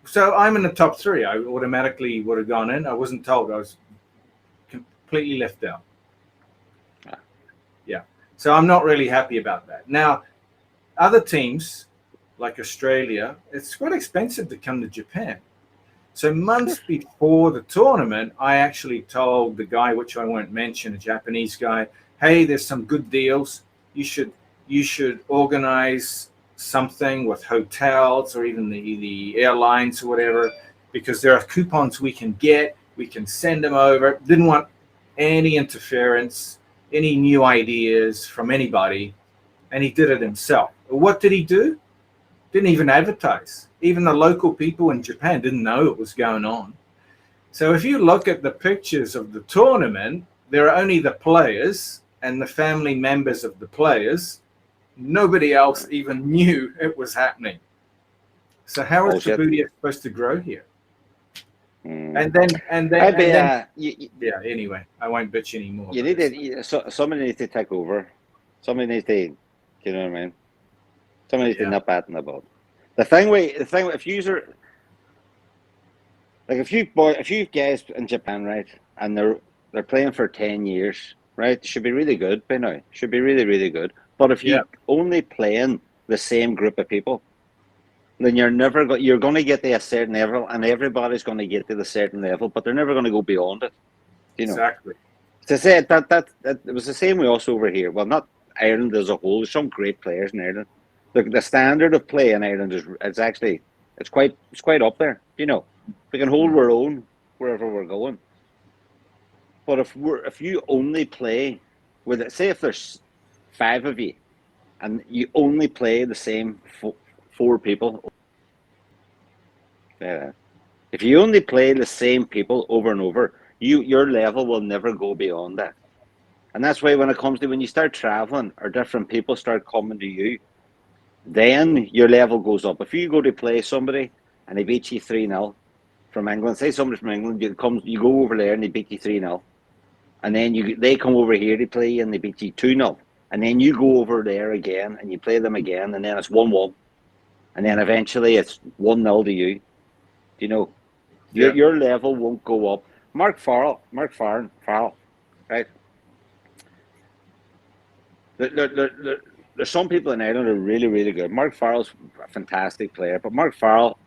So I'm in the top three. I automatically would have gone in. I wasn't told. I was completely left out. Yeah. So I'm not really happy about that. Now, other teams like Australia, it's quite expensive to come to Japan. So months before the tournament, I actually told the guy, which I won't mention, a Japanese guy, hey, there's some good deals. You should organize something with hotels or even the airlines or whatever, because there are coupons we can get. We can send them over. Didn't want any interference, any new ideas from anybody, and he did it himself. What did he do? Didn't even advertise. Even the local people in Japan didn't know it was going on. So if you look at the pictures of the tournament, there are only the players and the family members of the players. Nobody else even knew it was happening. So how is Subbuteo supposed to grow here? And then anyway, I won't bitch anymore. You need to, somebody needs to take over. Somebody needs to, you know what I mean? Somebody needs to nip that in the bud. The thing if you guys in Japan, right, and they're playing for 10 years, right, should be really good by now. Should be really, really good. But if you only playing the same group of people, then you're going to get to a certain level, and everybody's going to get to the certain level, but they're never going to go beyond it. You know? Exactly. To say that it was the same way also over here. Well, not Ireland as a whole. There's some great players in Ireland. The standard of play in Ireland it's quite up there. You know, we can hold our own wherever we're going. But if you only play with, say, if there's 5 of you, and you only play the same 4 people. If you only play the same people over and over, your level will never go beyond that. And that's why when you start traveling or different people start coming to you, then your level goes up. If you go to play somebody and they beat you 3-0 from England, say somebody from England, you go over there and they beat you 3-0, and then they come over here to play and they beat you 2-0, and then you go over there again and you play them again, and then it's 1-1, and then eventually it's 1-0 to you. You know, your level won't go up. Mark Farrell, right? There's some people in Ireland who are really, really good. Mark Farrell's a fantastic player, but Mark Farrell,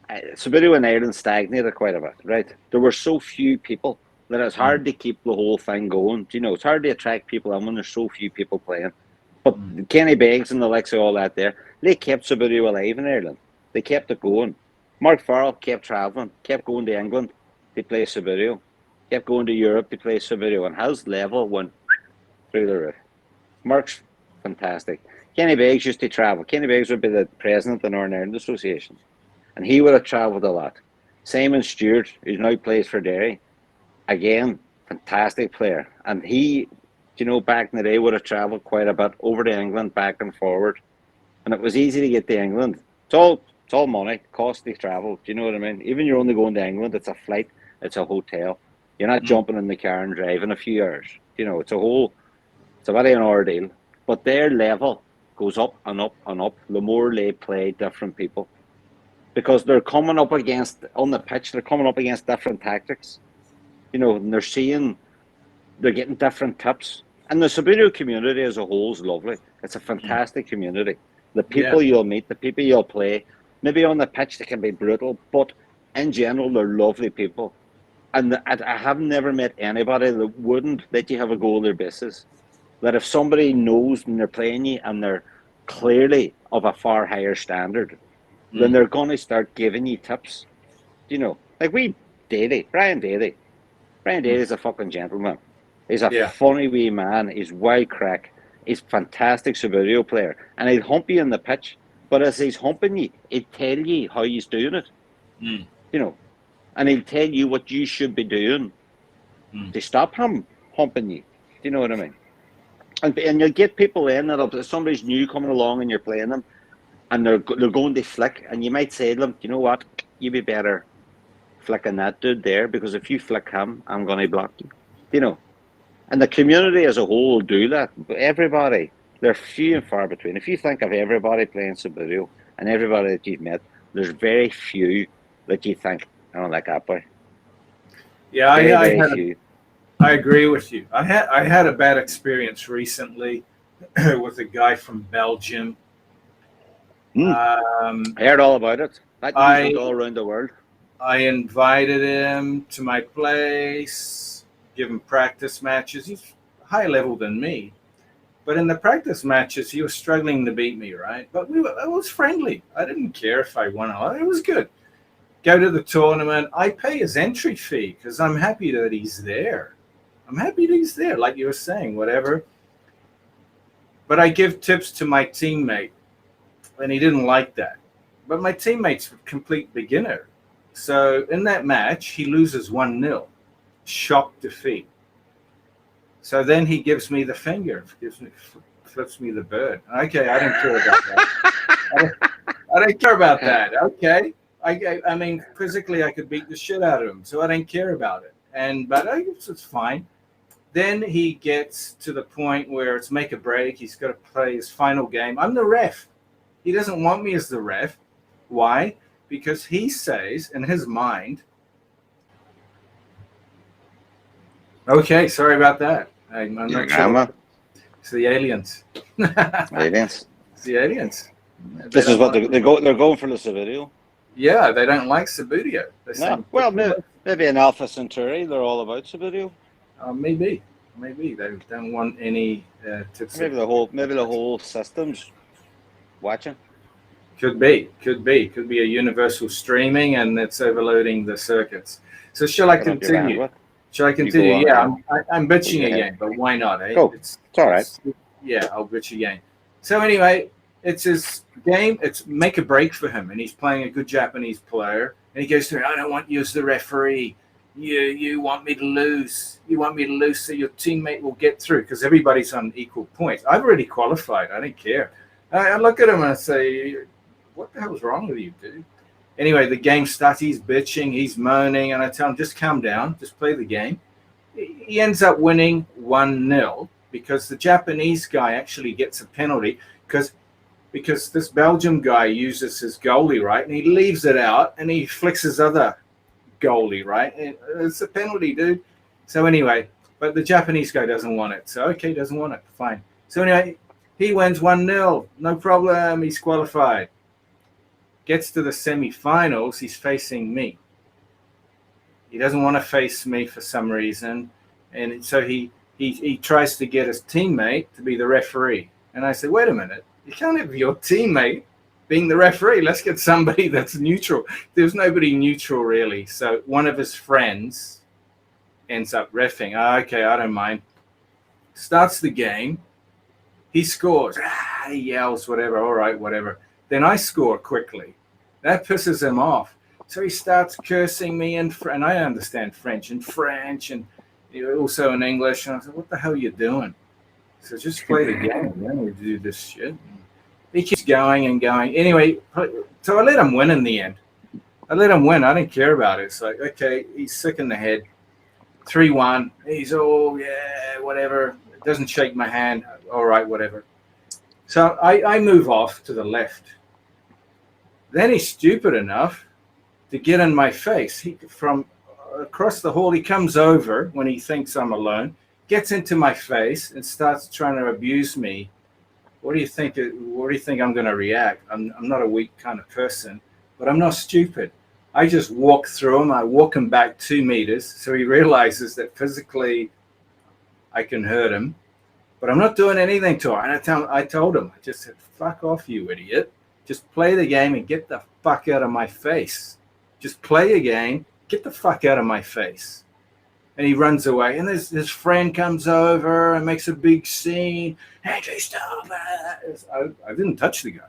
Subbuteo in Ireland stagnated quite a bit, right? There were so few people that it's hard to keep the whole thing going. You know, it's hard to attract people in when there's so few people playing. But Kenny Beggs and the likes of all that there, they kept Subbuteo alive in Ireland. They kept it going. Mark Farrell kept travelling, kept going to England. to play Subbuteo. Kept going to Europe to play Subbuteo, and his level went through the roof. Mark's fantastic. Kenny Beggs used to travel. Kenny Beggs would be the president of the Northern Ireland Association, and he would have travelled a lot. Simon Stewart, who now plays for Derry, again, fantastic player. And he, back in the day, would have travelled quite a bit over to England, back and forward. And it was easy to get to England. It's all money, costly travel. Do you know what I mean? Even you're only going to England, it's a flight, it's a hotel. You're not jumping in the car and driving a few hours. It's a very an ordeal. But their level goes up and up and up the more they play different people. Because they're coming up against, on the pitch, they're coming up against different tactics. And they're getting different tips. And the Subbuteo community as a whole is lovely. It's a fantastic community. The people you'll meet, the people you'll play, maybe on the pitch they can be brutal, but in general they're lovely people. And I have never met anybody that wouldn't let you have a go of their bases. That if somebody knows when they're playing you and they're clearly of a far higher standard, then they're going to start giving you tips. Like Brian Daly. Brian Daly's a fucking gentleman. He's a funny wee man. He's wild crack. He's a fantastic Subbuteo player. And he'll hump you in the pitch. But as he's humping you, he'll tell you how he's doing it. And he'll tell you what you should be doing to stop him humping you. Do you know what I mean? And you'll get people in that if somebody's new coming along and you're playing them and they're going to flick, and you might say to them, you know what, you be better flicking that dude there, because if you flick him, I'm going to block you. And the community as a whole will do that. Everybody, they're few and far between. If you think of everybody playing Subbuteo and everybody that you've met, there's very few that you think, I don't like that boy. Yeah, I agree with you. I had a bad experience recently with a guy from Belgium. I heard all about it. That news went all around the world. I invited him to my place, give him practice matches. He's higher level than me. But in the practice matches, he was struggling to beat me, right? But it was friendly. I didn't care if I won or not. It was good. Go to the tournament. I pay his entry fee because I'm happy that he's there. Like you were saying, whatever. But I give tips to my teammate, and he didn't like that. But my teammate's a complete beginner. So in that match, he loses 1-0. Shock defeat. So then he gives me the finger, flips me the bird. Okay, I don't care about that. I don't care about that. Okay. I mean, physically, I could beat the shit out of him, so I don't care about it. But I guess it's fine. Then he gets to the point where it's make or break. He's got to play his final game. I'm the ref. He doesn't want me as the ref. Why? Because he says in his mind, okay, sorry about that. I'm not sure. It's the aliens. Aliens. It's the aliens. This is what they're going for the Subbuteo. Yeah, they don't like Subbuteo. No. Well, maybe an Alpha Centauri. They're all about Subbuteo. Maybe they don't want any tips. Maybe the whole system's watching. Could be a universal streaming, and it's overloading the circuits. So shall I continue? Shall I continue? Yeah, I'm bitching again, but why not? Eh? Go. It's all right. Yeah, I'll bitch again. So anyway, it's his game. It's make a break for him, and he's playing a good Japanese player. And he goes to me, I don't want you as the referee. You want me to lose. You want me to lose so your teammate will get through, because everybody's on equal points. I've already qualified. I don't care. I look at him and I say, what the hell's wrong with you, dude? Anyway, the game starts. He's bitching. He's moaning. And I tell him, just calm down. Just play the game. He ends up winning 1-0 because the Japanese guy actually gets a penalty because this Belgium guy uses his goalie, right? And he leaves it out and he flicks his other goalie, right? And it's a penalty, dude. So anyway, but the Japanese guy doesn't want it. So, okay, doesn't want it. Fine. So anyway, he wins 1-0. No problem. He's qualified. Gets to the semi-finals. He's facing me. He doesn't want to face me for some reason. And so he tries to get his teammate to be the referee. And I said, wait a minute. You can't have your teammate being the referee. Let's get somebody that's neutral. There's nobody neutral really. So one of his friends ends up reffing. Oh, okay, I don't mind. Starts the game. He scores. He yells, whatever. All right, whatever. Then I score quickly. That pisses him off. So he starts cursing me and I understand French and also in English. And I said, what the hell are you doing? So just play the game. You don't do this shit. He keeps going and going. Anyway, so I let him win in the end. I let him win. I didn't care about it. It's like, okay, he's sick in the head. 3-1. He's all, yeah, whatever. Doesn't shake my hand. All right, whatever. So I move off to the left. Then he's stupid enough to get in my face. From across the hall, he comes over when he thinks I'm alone, gets into my face and starts trying to abuse me. What do you think? What do you think I'm going to react? I'm not a weak kind of person, but I'm not stupid. I just walk through him. I walk him back 2 meters, so he realizes that physically I can hurt him, but I'm not doing anything to him. And I told him, I just said, "Fuck off, you idiot! Just play the game and get the fuck out of my face. Just play a game, get the fuck out of my face." And he runs away. And his friend comes over and makes a big scene. Andrew, stop it. I didn't touch the guy.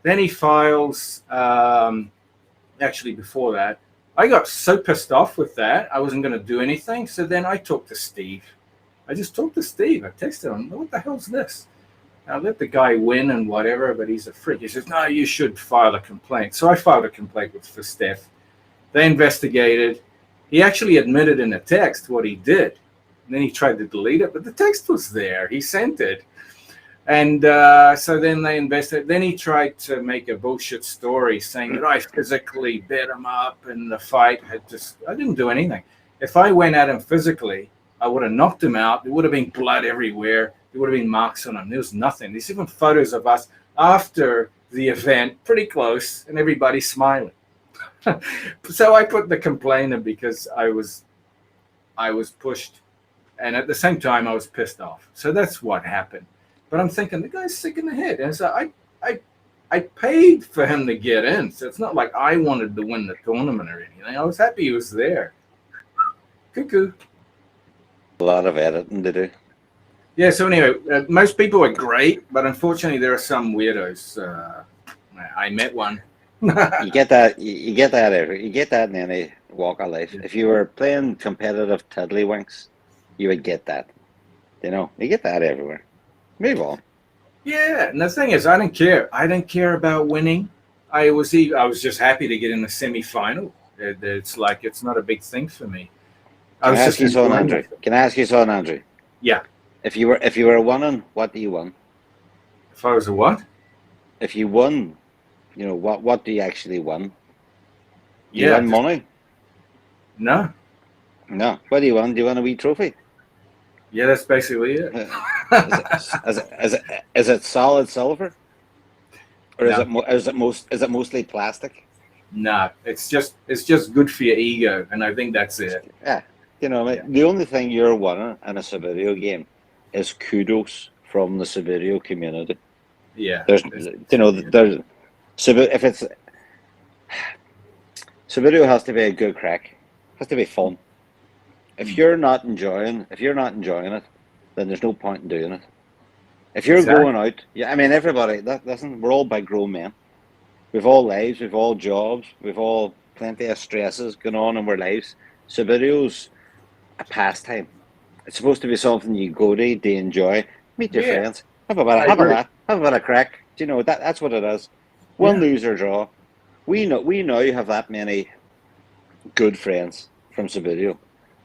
Then he files, actually before that, I got so pissed off with that, I wasn't going to do anything. So then I talked to Steve. I just talked to Steve. I texted him, what the hell's this? I let the guy win and whatever, but he's a freak. He says, no, you should file a complaint. So I filed a complaint for Steph. They investigated. He actually admitted in a text what he did. And then he tried to delete it, but the text was there. He sent it. And so then they investigated. Then he tried to make a bullshit story saying that I physically beat him up and the fight had just, I didn't do anything. If I went at him physically, I would have knocked him out. There would have been blood everywhere. There would have been marks on him. There was nothing. There's even photos of us after the event, pretty close, and everybody smiling. So I put the complaint in because I was pushed, and at the same time I was pissed off. So that's what happened. But I'm thinking the guy's sick in the head, and so I paid for him to get in. So it's not like I wanted to win the tournament or anything. I was happy he was there. Cuckoo. A lot of editing to do. Yeah. So anyway, most people are great, but unfortunately there are some weirdos. I met one. You get that in any walk of life. If you were playing competitive tiddlywinks, you would get that. You get that everywhere. Move on. Yeah, and the thing is, I didn't care. I didn't care about winning. I was just happy to get in the semi-final. It's like it's not a big thing for me. Can I ask you something, Andrew? Yeah. If you were winning, what do you win? If I was a what? If you won, what do you actually win? You win money? No. No. What do you win? Do you win a wee trophy? Yeah, that's basically it. Is it solid silver, or no. is it mostly plastic? No, it's just good for your ego, and I think that's it. Yeah, the only thing you're winning in a Subbuteo game is kudos from the Subbuteo community. Yeah, Subbuteo has to be a good crack, has to be fun. If you're not enjoying it, then there's no point in doing it. If you're going out, everybody. Listen, we're all big grown men. We've all lives, we've all jobs, we've all plenty of stresses going on in our lives. Subbuteo's a pastime. It's supposed to be something you go to enjoy, meet your friends, have a bit of crack. That's what it is. Win, lose or draw. We now have that many good friends from Subbuteo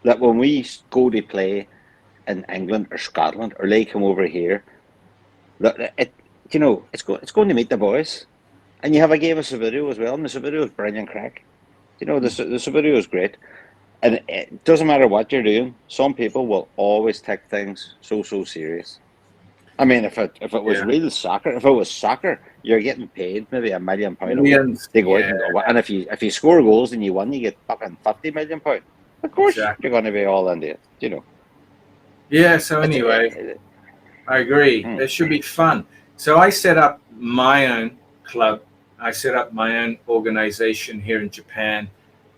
that when we go to play in England or Scotland or they come over here, it's going to meet the boys, and you have a game of Subbuteo as well. And the Subbuteo is brilliant crack. The Subbuteo is great, and it doesn't matter what you're doing. Some people will always take things so serious. If it was real soccer, if it was soccer, you're getting paid maybe £1 million to go out and if you score goals and you win, you get fucking £50 million. Of course, you're going to be all into it. Yeah. So anyway, I agree. It should be fun. So I set up my own club. I set up my own organization here in Japan.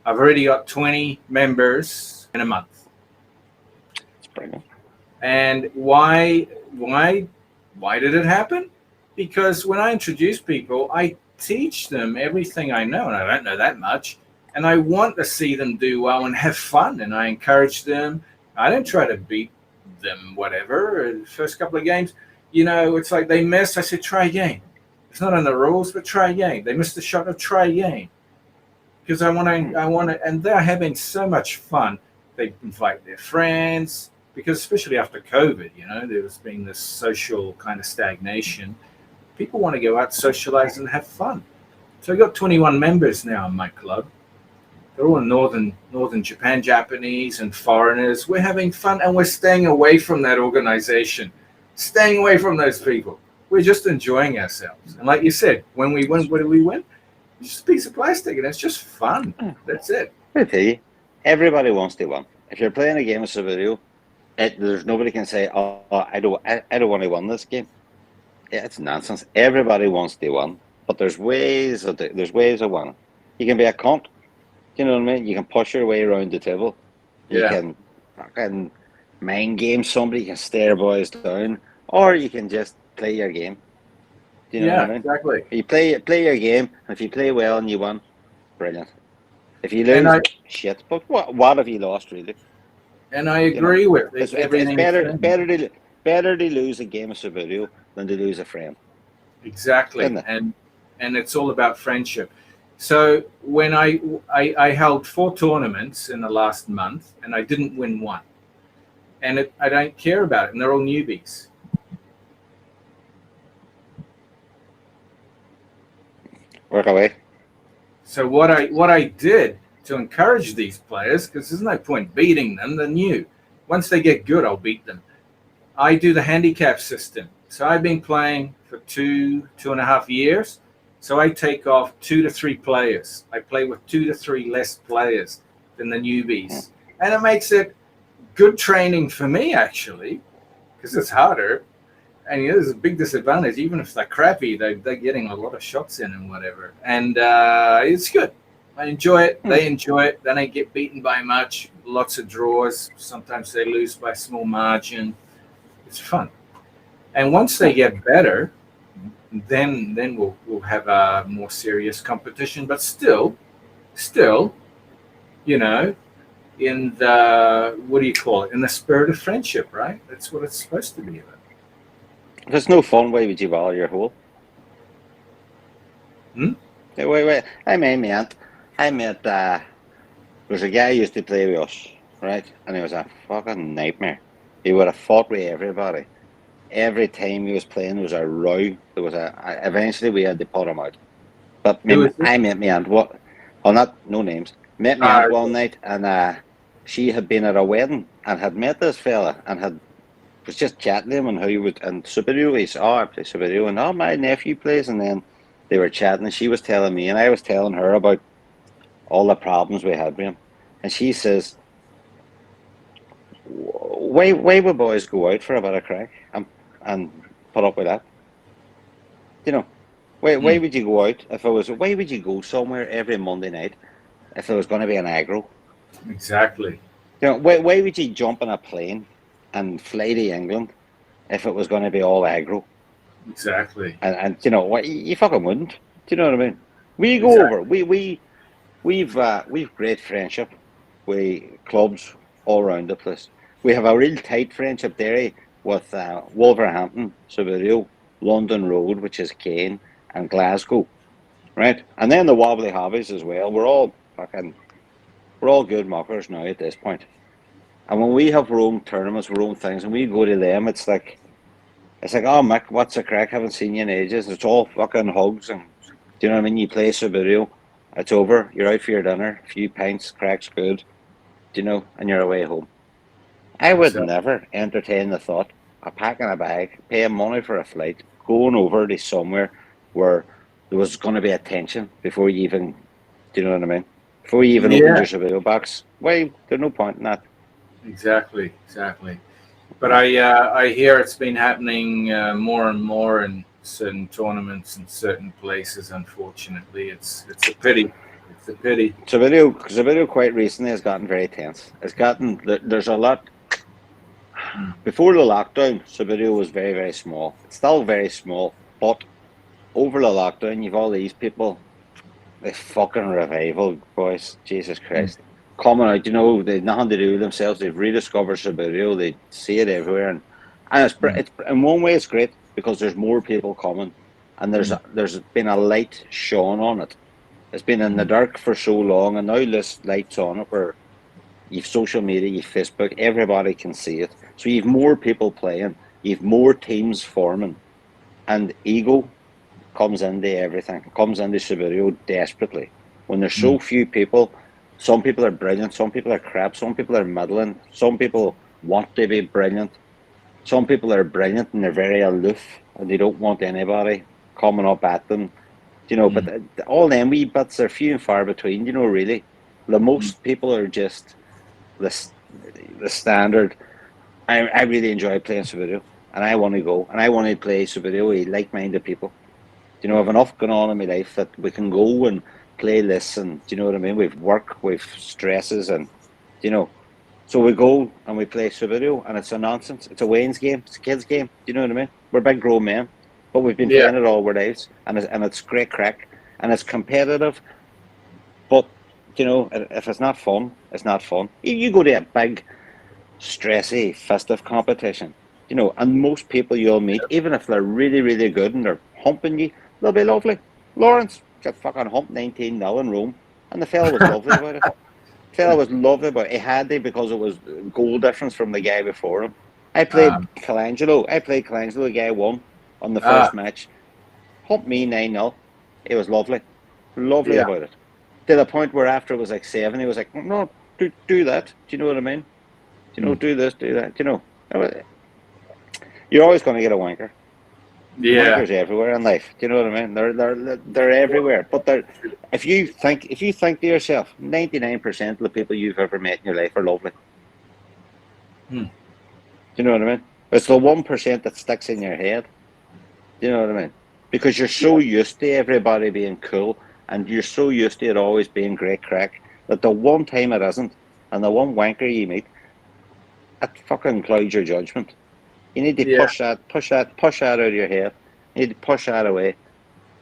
I've already got 20 members in a month. It's brilliant. And why did it happen? Because when I introduce people, I teach them everything I know, and I don't know that much. And I want to see them do well and have fun, and I encourage them. I don't try to beat them, whatever. The first couple of games, it's like they miss. I said, try again. It's not in the rules, but try again. They missed the shot, I'll try again. Because I want to, and they're having so much fun. They invite their friends, because especially after COVID, there's been this social kind of stagnation. People want to go out, socialize, and have fun. So I've got 21 members now in my club. They're all northern Japan, Japanese, and foreigners. We're having fun, and we're staying away from that organization, staying away from those people. We're just enjoying ourselves. And like you said, when we win, what do we win? Just a piece of plastic, and it's just fun. That's it. I tell you, everybody wants to win. If you're playing a game of Subbuteo, there's nobody can say, "Oh, I don't want to win this game." Yeah, it's nonsense. Everybody wants to win, but there's ways of winning. You can be a cunt. You know what I mean? You can push your way around the table. You can fucking mind game somebody. You can stare boys down, or you can just play your game. Do you know what I mean? Exactly. You play your game, and if you play well and you win, brilliant. If you lose, shit. But what have you lost, really? And I agree with everything. It's better to lose a game of Subbuteo than to lose a friend. Exactly, and it's all about friendship. So when I held 4 tournaments in the last month, and I didn't win one, and I don't care about it, and they're all newbies. Work away. So what I did to encourage these players, because there's no point beating them, they're new. Once they get good, I'll beat them. I do the handicap system. So I've been playing for 2.5 years. So I take off 2 to 3 players. I play with 2 to 3 less players than the newbies. And it makes it good training for me, actually, because it's harder. And there's a big disadvantage. Even if they're crappy, they're getting a lot of shots in and whatever. And it's good. I enjoy it. They enjoy it. They don't get beaten by much. Lots of draws. Sometimes they lose by a small margin. It's fun. And once they get better, then we'll have a more serious competition. But still, in the, what do you call it? In the spirit of friendship, right? That's what it's supposed to be about. There's no fun. Why would you bother your hole? Hey, wait. I met there's a guy who used to play with us, right? And he was a fucking nightmare. He would have fought with everybody. Every time he was playing, there was a row. Eventually we had to put him out. But I met my aunt. No names. Met my aunt one night, and she had been at a wedding and had met this fella and was just chatting to him and how he would, and Subbuteo. He said, "Oh, I play Subbuteo," and my nephew plays, and then they were chatting, and she was telling me, and I was telling her about all the problems we had with him, and she says, "Why would boys go out for a bit of crack and put up with that? Why would you go out why would you go somewhere every Monday night if there was going to be an aggro? Exactly. Why would you jump on a plane and fly to England if it was going to be all aggro?" Exactly. And you fucking wouldn't. Do you know what I mean? We go over. We've great friendship. We clubs all around the place. We have a real tight friendship there with Wolverhampton, Subbuteo, London Road, which is Caen, and Glasgow, right? And then the Wobbly Hobbies as well. We're all good muckers now at this point. And when we have our own tournaments, our own things, and we go to them, it's like, "Oh, Mick, what's the crack? Haven't seen you in ages." It's all fucking hugs, and do you know what I mean? You play Subbuteo, it's over, you're out for your dinner, a few pints, crack's good, and you're away home. I would never entertain the thought of packing a bag, paying money for a flight, going over to somewhere where there was going to be a tension before you even, do you know what I mean? Before you even opened your Subbuteo box. Why? There's no point in that. Exactly. But I hear it's been happening more and more in certain tournaments and certain places. Unfortunately, it's a pity. It's a pity. Subbuteo quite recently has gotten very tense. There's a lot. Before the lockdown, Subbuteo was very, very small. It's still very small, but over the lockdown, you've all these people, the fucking revival, boys, Jesus Christ, coming out, they've nothing to do with themselves, they've rediscovered Subbuteo, they see it everywhere, and it's in one way it's great, because there's more people coming, and there's been a light shone on it. It's been in the dark for so long, and now this light's on it, where you've social media, you've Facebook, everybody can see it, so you've more people playing, you've more teams forming, and ego comes into everything, comes into Subbuteo desperately. When there's so few people, some people are brilliant, some people are crap, some people are middling, some people want to be brilliant, some people are brilliant and they're very aloof and they don't want anybody coming up at them, but all them wee bits are few and far between, really. The most people are just the standard. I really enjoy playing Subbuteo, and I want to go, and I want to play Subbuteo with like-minded people. I've enough going on in my life that we can go and play this, and do you know what I mean? We've work, we've stresses, and so we go and we play Subbuteo, and it's a nonsense. It's a Wayne's game. It's a kid's game. Do you know what I mean? We're big grown men, but we've been playing it all our lives, and it's great crack, and it's competitive. But if it's not fun, it's not fun. You go to a big, stressy, festive competition, and most people you'll meet, even if they're really, really good and they're humping you, they'll be lovely. Lawrence got fucking humped 19-0 in Rome, and the fella was lovely about it. The fella was lovely about it. He had to, because it was goal difference from the guy before him. I played Colangelo. The guy won on the first match. Humped me 9-0. It was lovely. Lovely about it. To the point where after it was like 7, he was like, no, do that. Do you know what I mean? Do this, do that. You're always going to get a wanker. Wankers everywhere in life. Do you know what I mean? They're everywhere. But if you think to yourself, 99% of the people you've ever met in your life are lovely. Do you know what I mean? It's the 1% that sticks in your head. Do you know what I mean? Because you're so used to everybody being cool, and you're so used to it always being great crack, that the one time it isn't, and the one wanker you meet, it fucking clouds your judgment. You need to push that out of your head. You need to push that away.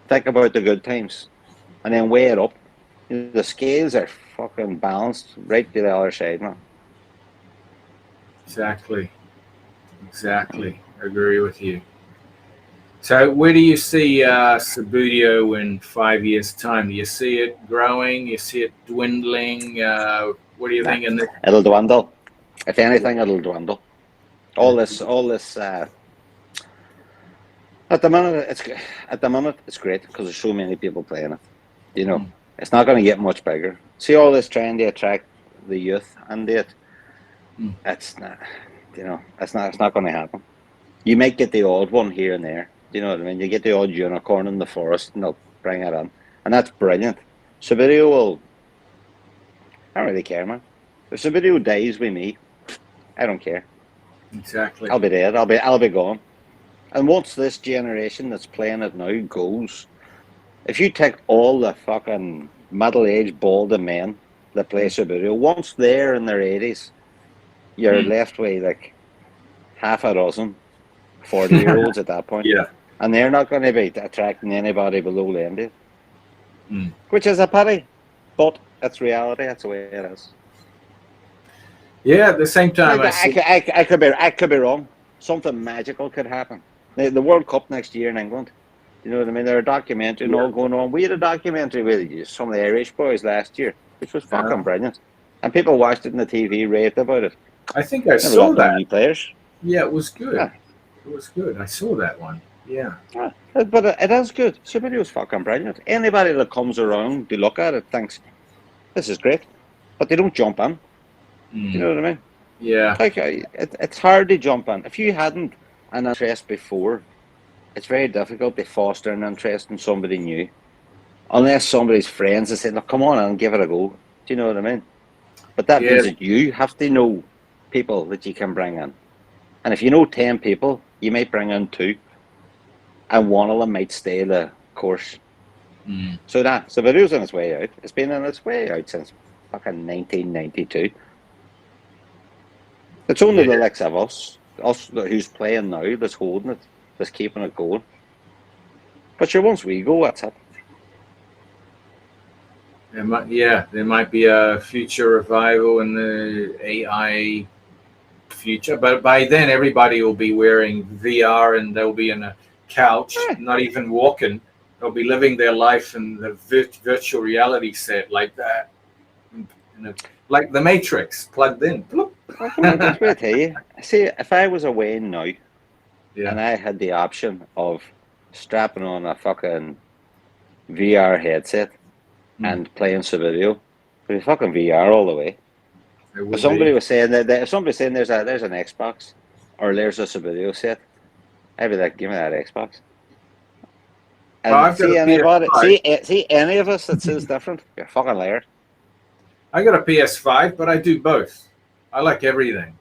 Think about the good times, and then weigh it up. The scales are fucking balanced right to the other side, man. Exactly. I agree with you. So, where do you see Subbuteo in 5 years' time? Do you see it growing? You see it dwindling? What do you think? It'll dwindle. If anything, it'll dwindle. All this. At the moment, it's great because there's so many people playing it. It's not going to get much bigger. See all this trying to attract the youth and it. It's not. It's not going to happen. You might get the odd one here and there. Do you know what I mean? You get the odd unicorn in the forest, and they'll bring it on, and that's brilliant. Subbuteo will. I don't really care, man. If Subbuteo dies with me, I don't care. Exactly. I'll be dead. I'll be gone. And once this generation that's playing it now goes, if you take all the fucking middle-aged balding men that play Subbuteo, once they're in their 80s, you're left with like half a dozen 40-year-olds at that point. Yeah. And they're not going to be attracting anybody below them, which is a pity, but it's reality. That's the way it is. Yeah. At the same time, I could be wrong. Something magical could happen. The World Cup next year in England. You know what I mean? There's a documentary and all going on. We had a documentary with some of the Irish boys last year, which was fucking brilliant. And people watched it on the TV, raved about it. I think I saw that. New players. Yeah, it was good. Yeah. It was good. I saw that one. Yeah. But it is good. Subbuteo's fucking brilliant. Anybody that comes around to look at it thinks, this is great. But they don't jump in. Do you know what I mean? Yeah. Like, it's hard to jump in. If you hadn't an interest before, it's very difficult to foster an interest in somebody new. Unless somebody's friends have said, look, come on and give it a go. Do you know what I mean? But that means that you have to know people that you can bring in. And if you know 10 people, you might bring in 2. and one of them might stay the course. Mm. So Subbuteo on its way out. It's been on its way out since fucking 1992. It's only the likes of us who's playing now, that's holding it, that's keeping it going. But sure, once we go, that's it. There might be a future revival in the AI future, but by then everybody will be wearing VR and they'll be in a couch, not even walking. They'll be living their life in the virtual reality set like that, like the Matrix, plugged in. That's what I tell you. See, if I was away now, Yeah. and I had the option of strapping on a fucking VR headset and playing Subbuteo, it'd be fucking VR all the way. If somebody was saying if somebody's saying there's an Xbox or there's a Subbuteo set, I'd be like, give me that Xbox. And Well, see any of us that says different, you're a fucking liar. I got a PS5, but I do both. I like everything.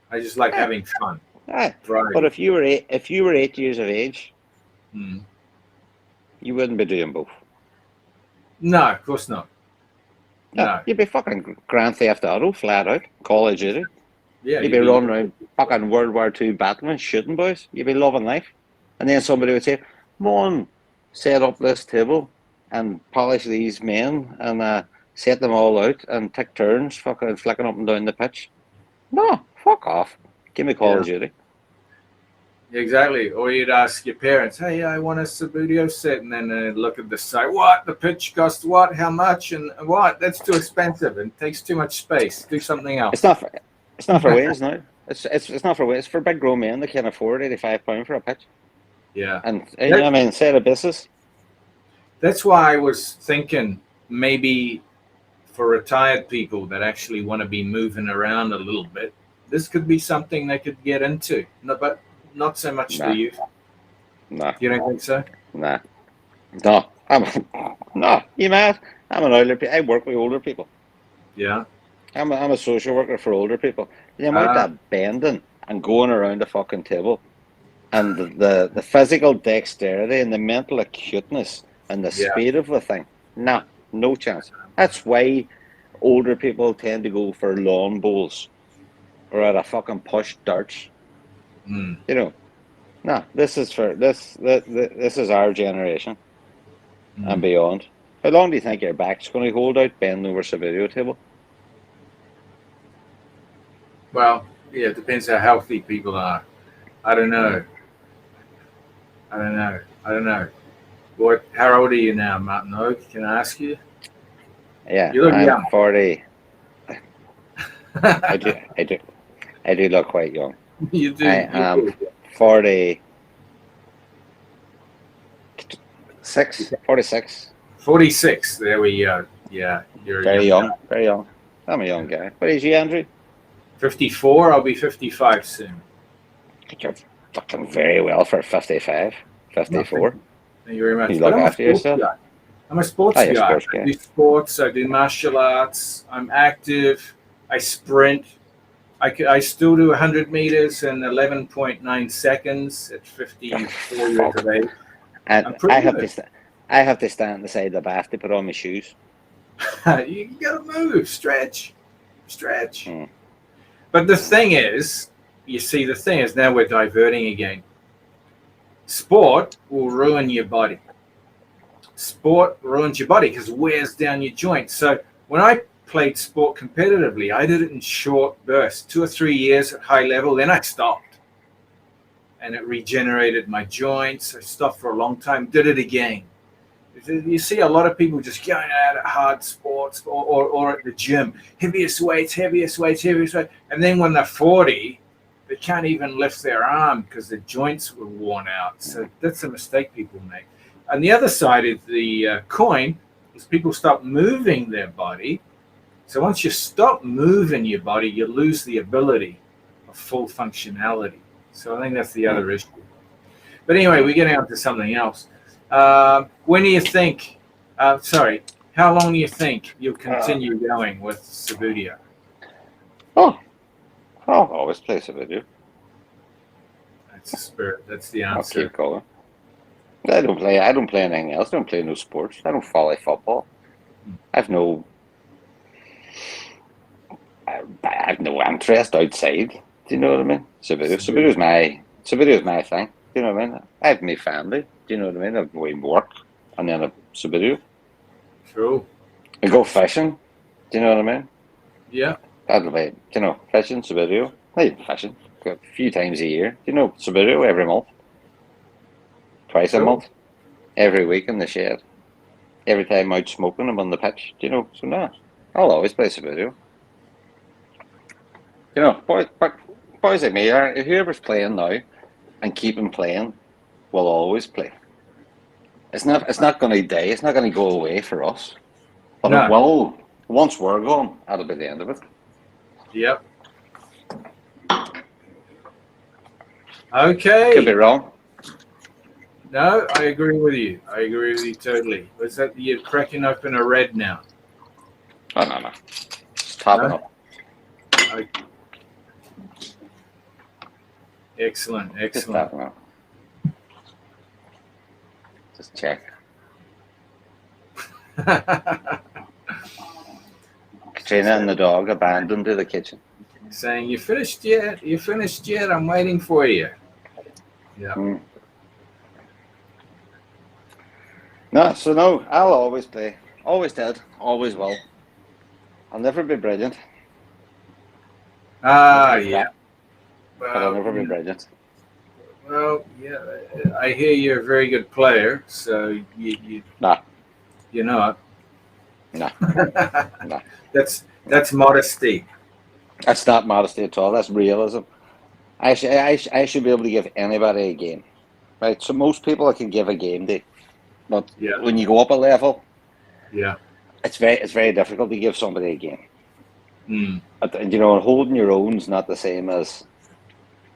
I just like having fun. But if you were 8 years of age, you wouldn't be doing both. No, of course not. No. You'd be fucking Grand Theft Auto, flat out, Call of Duty. Yeah, you'd be running around fucking World War II Batman shooting boys. You'd be loving life. And then somebody would say, come on, set up this table and polish these men and set them all out and take turns fucking flicking up and down the pitch. No, fuck off. Give me Call of Duty. Exactly. Or you'd ask your parents, hey, I want a Subbuteo set. And then they'd look at the site. What? The pitch costs what? How much? And what? That's too expensive and takes too much space. Do something else. It's not for ways now. It's not for ways. It's for big grown men that can afford £85 for a pitch. Yeah. And you know what I mean, set a business. That's why I was thinking maybe for retired people that actually want to be moving around a little bit, this could be something they could get into. No, but not so much for you. Nah. You don't think so? Nah. No. No. You mad? I'm an older people. I work with older people. Yeah. I'm a social worker for older people. The amount of bending and going around the fucking table and the physical dexterity and the mental acuteness and the speed of the thing. Nah, no chance. That's why older people tend to go for lawn bowls or at a fucking push darts. You know, no, this is our generation and beyond. How long do you think your back's going to hold out bending over Subbuteo table? Well, yeah, it depends how healthy people are. I don't know. How old are you now, Martinog? Can I ask you? Yeah, you look I'm young. 40. I do look quite young. You do. I am 46. 46. There we go. Yeah, you're very young. Very young. I'm a young guy. What is you, Andrew? 54. I'll be 55 soon. You're fucking very well for 55, 54. Thank you very much. You look after yourself. I'm a sports guy. I do sports. I do martial arts. I'm active. I sprint. I still do 100 meters in 11.9 seconds at 54 years of age. And I have to stand beside the bath to put on my shoes. You gotta move, stretch. But the thing is, now we're diverting again. Sport will ruin your body. Sport ruins your body because it wears down your joints. So when I played sport competitively, I did it in short bursts, 2 or 3 years at high level, then I stopped. And it regenerated my joints. I stopped for a long time, did it again. You see a lot of people just going out at hard sports or at the gym, heaviest weights. And then when they're 40, they can't even lift their arm because their joints were worn out. So that's a mistake people make. And the other side of the coin is people stop moving their body. So once you stop moving your body, you lose the ability of full functionality. So I think that's the other issue. But anyway, we're getting on to something else. When do you think, how long do you think you'll continue going with Subbuteo? I'll always play Subbuteo. That's the spirit. That's the answer. I'll keep going. I don't play. I don't play anything else. I don't play no sports. I don't follow football. I've no. I've no interest outside. Do you know what I mean? Subbuteo is my thing. Do you know what I mean? I have my family. Do you know what I mean? I've my work, and then a Subbuteo. True. I go fishing. Do you know what I mean? Yeah. That'll be, fishing, Subbuteo. Not even fishing. A few times a year. Do you know, Subbuteo every month. Twice a Cool. month. Every week in the shed. Every time out smoking, I'm on the pitch. Do you know? So no, I'll always play Subbuteo. You know, boys like me, whoever's playing now and keeping playing will always play. It's not going to die. It's not going to go away for us. But No. it will. Once we're gone, that'll be the end of it. Yep. Okay. Could be wrong. No, I agree with you. I agree with you totally. Was that you're cracking open a red now? Oh, no. Just topping No? up. Excellent. Just Excellent. topping up. Just check. Katrina and the dog abandoned to the kitchen. Saying, you finished yet? You finished yet? I'm waiting for you. Yeah. No, I'll always play. Always did. Always will. I'll never be brilliant. Yeah. But I'll never be brilliant. Well, yeah. I hear you're a very good player, so Nah. you're not. Nah. Nah. That's modesty. That's not modesty at all. That's realism. I should be able to give anybody a game. Right? So most people I can give a game to. But Yeah. when you go up a level, Yeah. it's very difficult to give somebody a game. Mm. And, holding your own is not the same as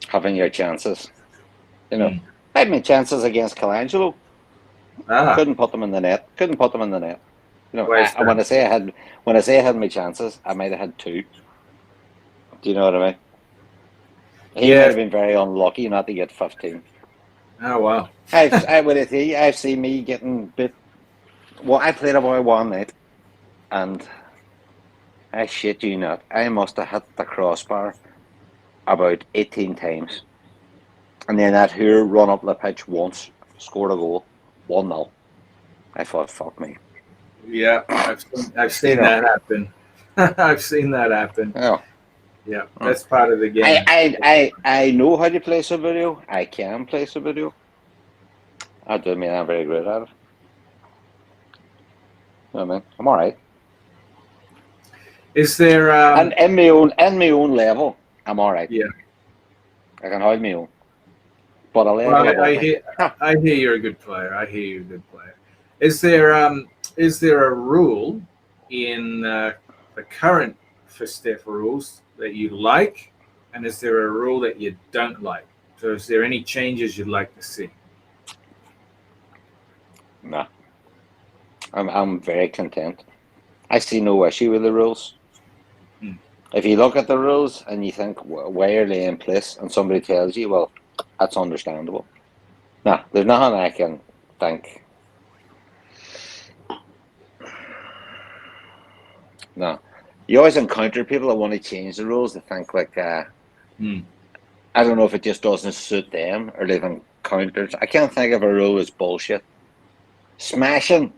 having your chances. I had my chances against Colangelo. Couldn't put them in the net. When I say I had my chances, I might have had two. Do you know what I mean? He might have been very unlucky not to get 15. Oh wow! I've seen me getting bit. Well, I played a boy one night, and I shit you not, I must have hit the crossbar about 18 times, and then that here run up the pitch once, scored a goal, 1-0. I thought, fuck me. Yeah, I've seen that happen. I've seen that happen. Yeah, that's part of the game. I know how to play Subbuteo. I can play Subbuteo. I do mean I'm very good at it. You know what I mean? I'm all right. Is there and in my own level, I'm all right. Yeah, I can hold my own. But I hear you're a good player. I hear you're a good player. Is there a rule in the current FISTEF rules that you like, and is there a rule that you don't like? So is there any changes you'd like to see? No. I'm very content. I see no issue with the rules. If you look at the rules and you think, why are they in place? And somebody tells you, well, that's understandable. No, there's nothing I can think. No. You always encounter people that want to change the rules. They think like, I don't know if it just doesn't suit them or they've encountered. I can't think of a rule that's bullshit. Smashing.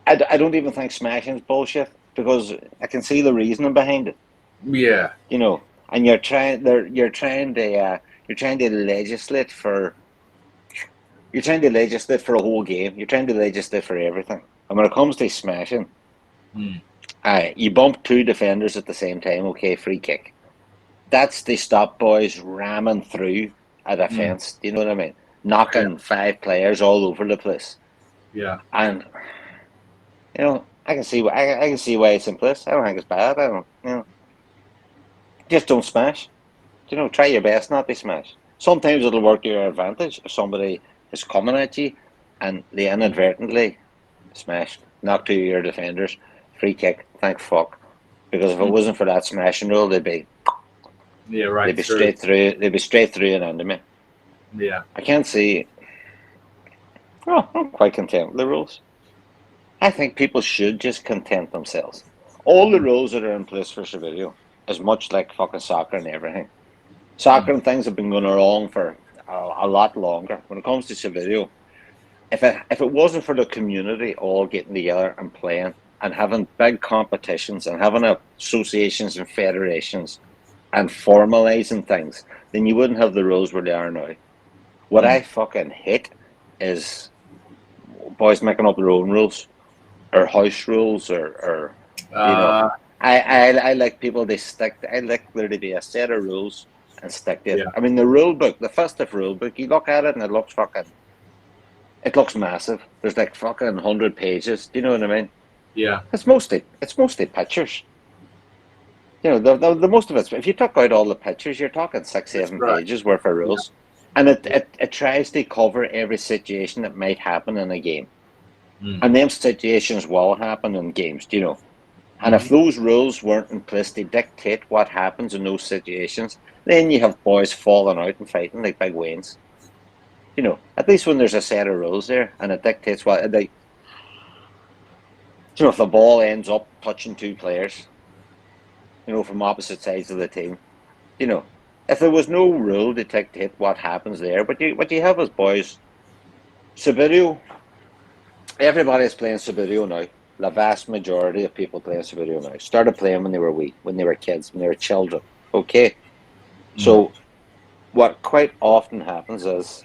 I don't even think smashing is bullshit because I can see the reasoning behind it. Yeah. And you're trying to legislate for a whole game. You're trying to legislate for everything. And when it comes to smashing, you bump two defenders at the same time, okay, free kick. That's the stop boys ramming through a defense. Do you know what I mean? Knocking 5 players all over the place. Yeah. And I can see why it's in place. I don't think it's bad. I don't. Just don't smash. Try your best not to smash. Sometimes it'll work to your advantage if somebody is coming at you and they inadvertently smashed, knock two of your defenders, free kick, thank fuck. Because if it wasn't for that smashing rule, they'd be straight through. They'd be straight through and under me. Yeah. I can't see. Oh, I'm quite content with the rules. I think people should just content themselves. All the rules that are in place for Subbuteo is much like fucking soccer and everything. Soccer Mm. and things have been going wrong for a lot longer. When it comes to Subbuteo, if it wasn't for the community all getting together and playing and having big competitions and having associations and federations and formalizing things, then you wouldn't have the rules where they are now. What Mm. I fucking hate is boys making up their own rules or house rules or you know. Uh, I like people they stick. I like there to be a set of rules and stick to it. yeah, I mean the rule book, the festive rule book. You look at it and it looks massive. There's like fucking 100 pages. Do you know what I mean? yeah, It's mostly pictures. You know the most of it. If you took out all the pictures, you're talking six, that's seven right. pages worth of Yeah, rules, and it, yeah. it it tries to cover every situation that might happen in a game, Mm. and them situations will happen in games. Do you know? And if Mm-hmm. those rules weren't in place to dictate what happens in those situations, then you have boys falling out and fighting like big wains. You know, at least when there's a set of rules there and it dictates what they, if the ball ends up touching two players, from opposite sides of the team, you know, if there was no rule to dictate what happens there, what you have is boys, Subbuteo, everybody's playing Subbuteo now. The vast majority of people playing Subbuteo now started playing when they were wee, when they were kids, when they were children. Okay. Mm. So what quite often happens is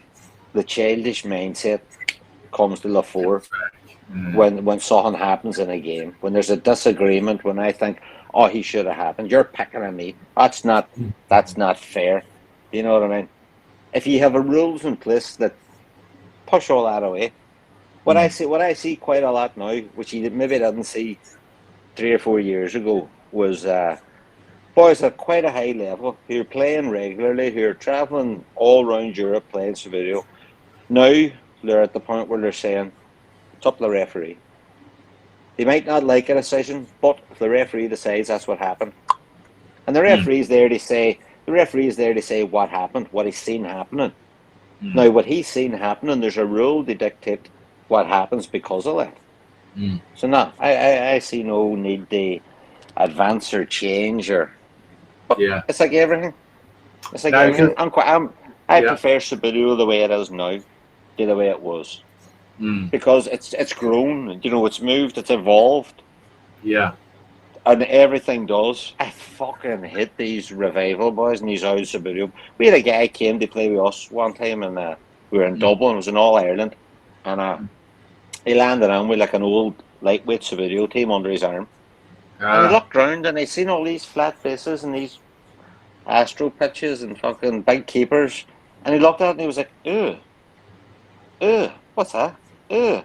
the childish mindset comes to the fore Mm. when something happens in a game. When there's a disagreement, when I think, oh, he should have happened. You're picking on me. That's not fair. Do you know what I mean? If you have a rules in place that push all that away, Mm. what I see quite a lot now, which you maybe didn't see 3 or 4 years ago, was boys at quite a high level who are playing regularly, who are traveling all around Europe playing Subbuteo. Now they're at the point where they're saying it's up to the referee. They might not like a decision, but if the referee decides that's what happened, and Mm. the referee is there to say what happened, what he's seen happening. Mm. Now, what he's seen happening, there's a rule to dictate what happens because of that. Mm. So no, I see no need to advance or change but Yeah. it's like everything. It's like No, because everything. I yeah. prefer Subbuteo the way it is now to the way it was Mm. because it's grown. It's moved. It's evolved, Yeah. and everything does. I fucking hate these revival boys and these old Subbuteo. We had a guy came to play with us one time, and we were in Mm. Dublin. It was in All Ireland, and he landed on with like an old lightweight Subbuteo team under his arm, and he Ah. looked round and he seen all these flat bases and these Astro pitches and fucking big keepers. And he looked at it and he was like, ew, ew, what's that? Ew.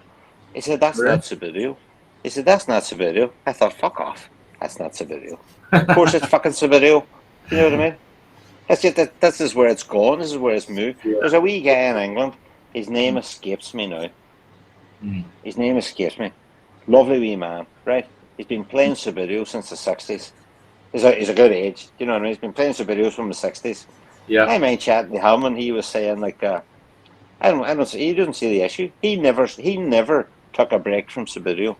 He said, that's Really? not Subbuteo. He said, that's not Subbuteo. I thought, fuck off. That's not Subbuteo. Of course it's fucking Subbuteo. You know what I mean? That's just this is where it's gone. This is where it's moved. Yeah. There's a wee guy in England. His name Mm. escapes me now. Mm. His name escapes me. Lovely wee man, right? He's been playing Subbuteo since the 60s. He's a good age. You know what I mean? He's been playing Subbuteo from the 60s. Yeah. I mind chatting to him, and he was saying like, I don't. He didn't see the issue. He never took a break from Subbuteo.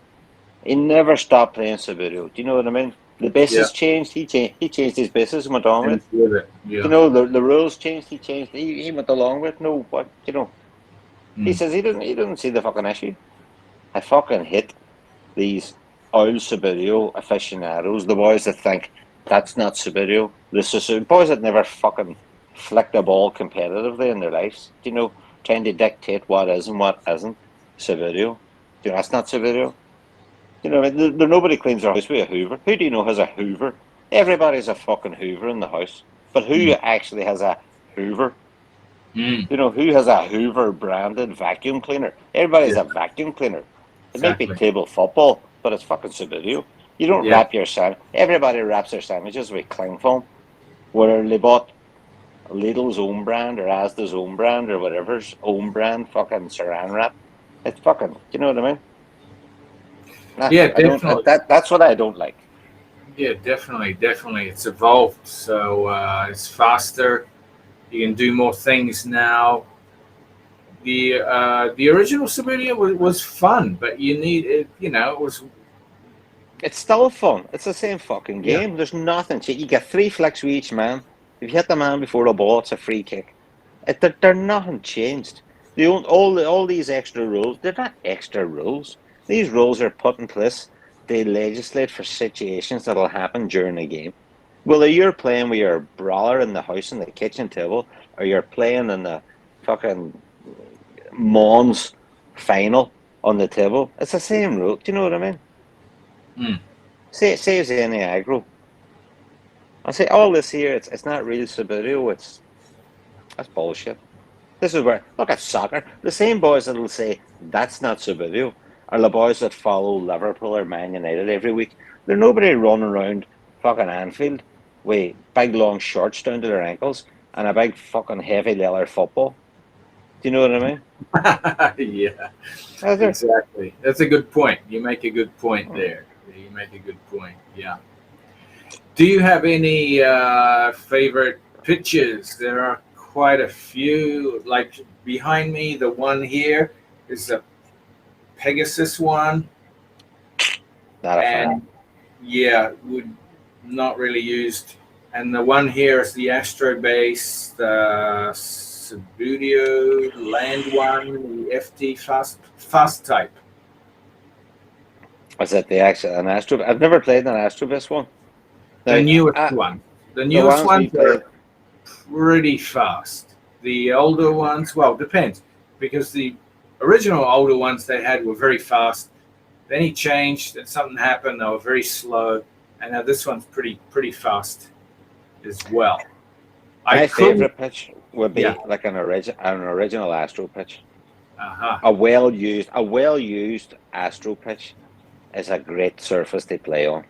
He never stopped playing Subbuteo. Do you know what I mean? The Yeah. bases changed. He changed his bases and went on And with. with it. Yeah. The rules changed. He changed. He went along with. No, what He Mm. says he didn't see the fucking issue. I fucking hate these old Subbuteo aficionados, the boys that think that's not Subbuteo. This is boys that never fucking flicked a ball competitively in their lives. Trying to dictate what is and what isn't Subbuteo. That's not Subbuteo. Nobody cleans their house with a Hoover. Who do you know has a Hoover? Everybody's a fucking Hoover in the house, but who Mm. actually has a Hoover? Mm. Who has a Hoover branded vacuum cleaner? Everybody's Yeah. a vacuum cleaner. It might be Exactly. table football, but it's fucking Subbuteo. You don't Yeah. wrap your sandwich. Everybody wraps their sandwiches with cling foam, whether they bought Lidl's own brand or Asda's own brand or whatever's own brand fucking saran wrap. It's fucking, you know what I mean? Nah, Yeah. I don't. Definitely. That's what I don't like. Yeah. Definitely. Definitely. It's evolved. So it's faster. You can do more things now. the original Subbuteo was fun, but you need it. You know, it was It's still fun. It's the same fucking yeah. game. There's nothing. You get 3 flicks with each man. If you hit the man before the ball, it's a free kick. They're nothing changed. All these extra rules, they're not extra rules. These rules are put in place. They legislate for situations that'll happen during the game. Whether you're playing with your brother in the house in the kitchen table, or you're playing in the fucking Mons final on the table, it's the same rule. Do you know what I mean? Hmm. Saves any aggro. I say all this here. It's not real Subbuteo. That's bullshit. This is where look at soccer. The same boys that'll say that's not Subbuteo are the boys that follow Liverpool or Man United every week. There's nobody running around fucking Anfield with big long shorts down to their ankles and a big fucking heavy leather football. Do you know what I mean? Yeah, Is there? exactly. That's a good point. You make a good point Hmm. there. You make a good point. Yeah. Do you have any favorite pitches? There are quite a few. Like behind me, the one here is a Pegasus one, Not a fan. and yeah, would not really used. And the one here is the Astro Base, the Subbuteo Land one, the FT fast type. Was it the actual an Astro? I've never played an Astrobus one. The Now, newest one. The the newest ones we ones played, are pretty fast. The older ones, well, depends because the original older ones they had were very fast. Then he changed, and something happened. They were very slow, and now this one's pretty fast as well. I my couldn't. favorite pitch would Yeah. be like an original Astro pitch. Uh huh. A well used Astro pitch is a great surface to play on.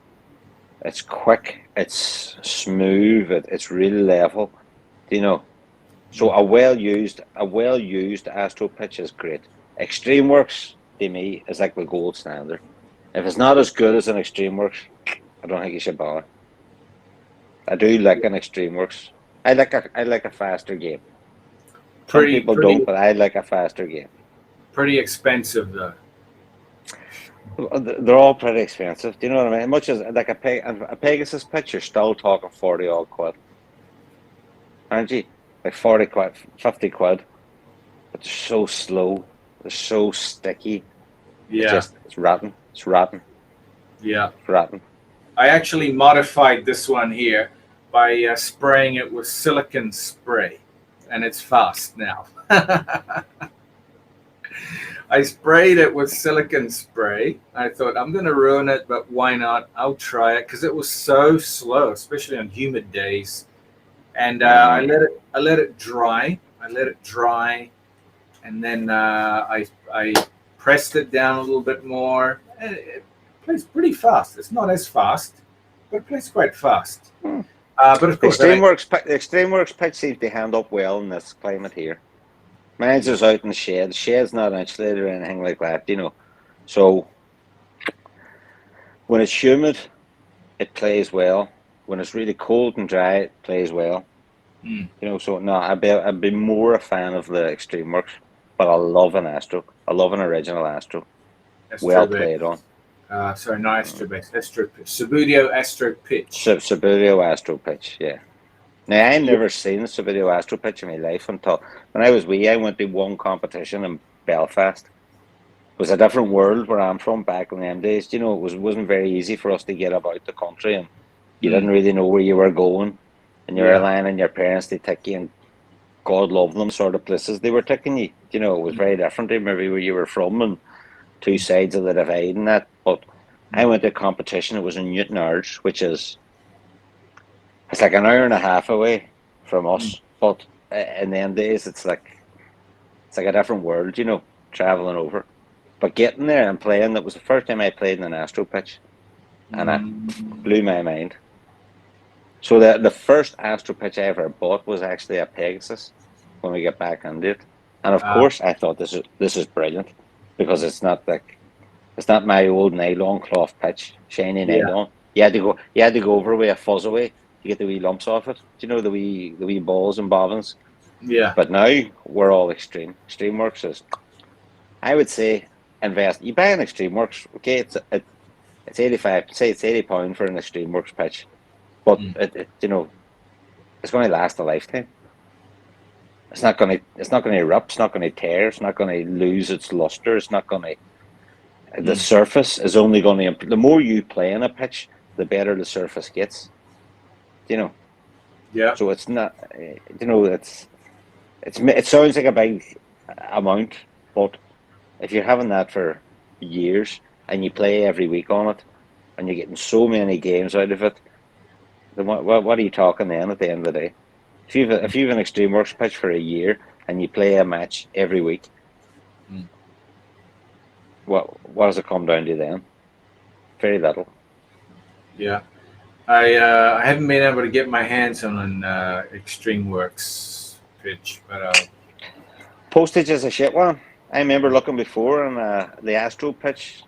It's quick, it's smooth, it's really level. Do you know? So a well used Astro pitch is great. Extreme Works to me is like the gold standard. If it's not as good as an Extreme Works, I don't think you should bother. I do like an Extreme Works. I like a faster game. Some Pretty people don't, pretty but I like a faster game. pretty expensive though. They're all pretty expensive. Do you know what I mean? Much as like a Pegasus pitch, you're still talking 40 odd quid, aren't you? Like 40 quid, 50 quid. But they're so slow. They're so sticky. Yeah, It's rotten. It's rotten. yeah. It's rotten. I actually modified this one here by spraying it with silicon spray, and it's fast now. I sprayed it with silicon spray. I thought I'm going to ruin it, but why not? I'll try it because it was so slow, especially on humid days. And I let it dry. I let it dry, and then I pressed it down a little bit more. And it plays pretty fast. It's not as fast, but it plays quite fast. Hmm. But of course, Extreme Works pitch seems to hand up well in this climate here. Mine's yeah, is out in the shed. The shed's not insulated or anything like that, you know. So when it's humid, it plays well. When it's really cold and dry, it plays well. mm, You know, so no, I'd be more a fan of the Extreme Works, but I love an Astro. I love an original Astro. Well Astro Base. played on. Sorry, not Astro Base. Astro Subbuteo Astro Pitch. Subbuteo Astro pitch, yeah. Now I Yeah. never seen a Subbuteo Astro pitch in my life until when I was wee. I went to one competition in Belfast. It was a different world where I'm from back in them days. You know, wasn't very easy for us to get about the country, and you Mm, didn't really know where you were going, and you were yeah. relying on your parents to take you, and God love them sort of places they were taking you. You know, it was Mm, very different to maybe where you were from and two sides of the divide and that. But I mm, went to a competition. It was in Newton Ards, which is it's like an hour and a half away from mm. us. But in them days, it's like a different world. You know, traveling over. But getting there and playing, that was the first time I played in an Astro pitch, and it Mm. blew my mind. So the first Astro pitch I ever bought was actually a Pegasus when we get back into it. And of Uh, course I thought this is brilliant because it's not my old nylon cloth pitch, shiny yeah. nylon. You had to go over with a fuzz away to get the wee lumps off it. Do you know the wee balls and bobbins? Yeah. But now we're all extreme. Extreme Works is, I would say, invest. You buy an Extreme Works, okay? It's 85. Say it's £80 for an Extreme Works pitch, but Mm. it's going to last a lifetime. It's not going to erupt. It's not going to tear. It's not going to lose its luster. It's not going to. The surface is only going to improve. The more you play in a pitch, the better the surface gets. Yeah. So it's not. It sounds like a big amount, but if you're having that for years and you play every week on it, and you're getting so many games out of it, then what are you talking then at the end of the day? If you've an Extreme Works pitch for a year and you play a match every week, Mm. what does it come down to then? Very little. Yeah. I haven't been able to get my hands on an Extreme Works pitch, but Postage is a shit one. I remember looking before on the Astro pitch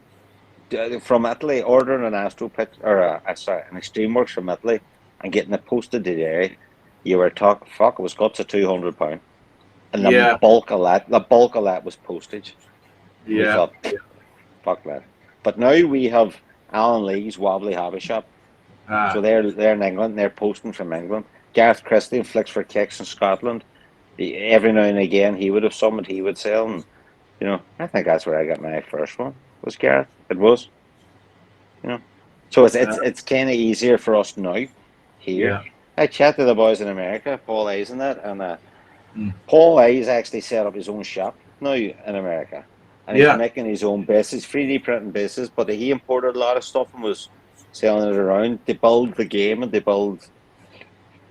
from Italy, ordering an Astro pitch or an Extreme Works from Italy and getting it posted today. You were talking fuck. It was got to £200, and the yeah, bulk of that was postage. And we yeah, thought, fuck that. But now we have Alan Lee's Wobbly Hobby Shop. So ah, they're in England. They're posting from England. Gareth Christie and Flicks for Kicks in Scotland. Every now and again, he would have something he would sell, and I think that's where I got my first one. Was Gareth? It was. So it's kind of easier for us now here. yeah, I chat to the boys in America, Paul Hayes and that, and mm, Paul Hayes actually set up his own shop now in America, and he's yeah, making his own bases, 3D printing bases. But he imported a lot of stuff and was selling it around. They build the game and they build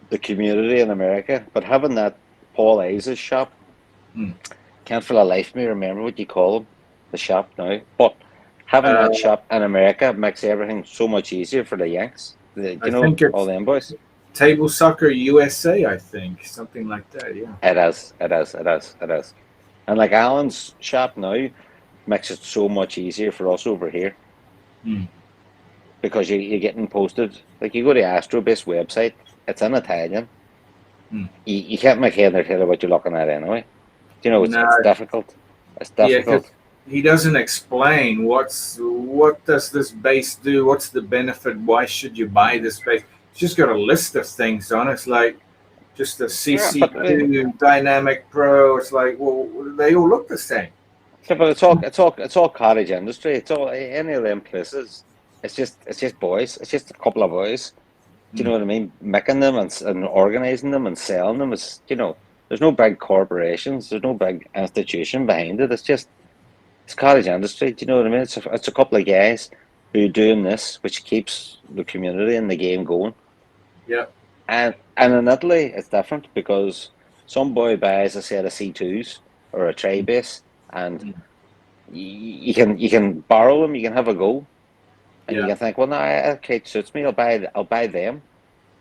the community in America. But having that Paul Hayes' shop, mm. can't for the life of me remember what you call him, the shop now. But having Uh, that shop in America makes everything so much easier for the Yanks. I think All it's them boys. Table Soccer USA. I think something like that. Yeah. It is, it is, it is, it is. And like Alan's shop now makes it so much easier for us over here Mm. because you're getting posted. Like you go to Astrobase website, it's in Italian. Mm. You can't make head or tail of what you're looking at anyway. No, It's difficult. It's yeah, because difficult. he doesn't explain what does this base do? What's the benefit? Why should you buy this base? It's just got a list of things on it. It's like just a Yeah, but CC2 Dynamic Pro. It's like, well, they all look the same. it's all cottage industry. It's all any of them places. It's just boys. It's just a couple of boys. Do you Mm. know what I mean? Making them and organizing them and selling them is, there's no big corporations. There's no big institution behind it. It's cottage industry. Do you know what I mean? It's a couple of guys who are doing this, which keeps the community and the game going. Yeah. And in Italy, it's different because some boy buys a set of C2s or a tray base, and Mm. you can borrow them. You can have a go, and you Yeah. can think, well, no, okay, it suits me. I'll buy them.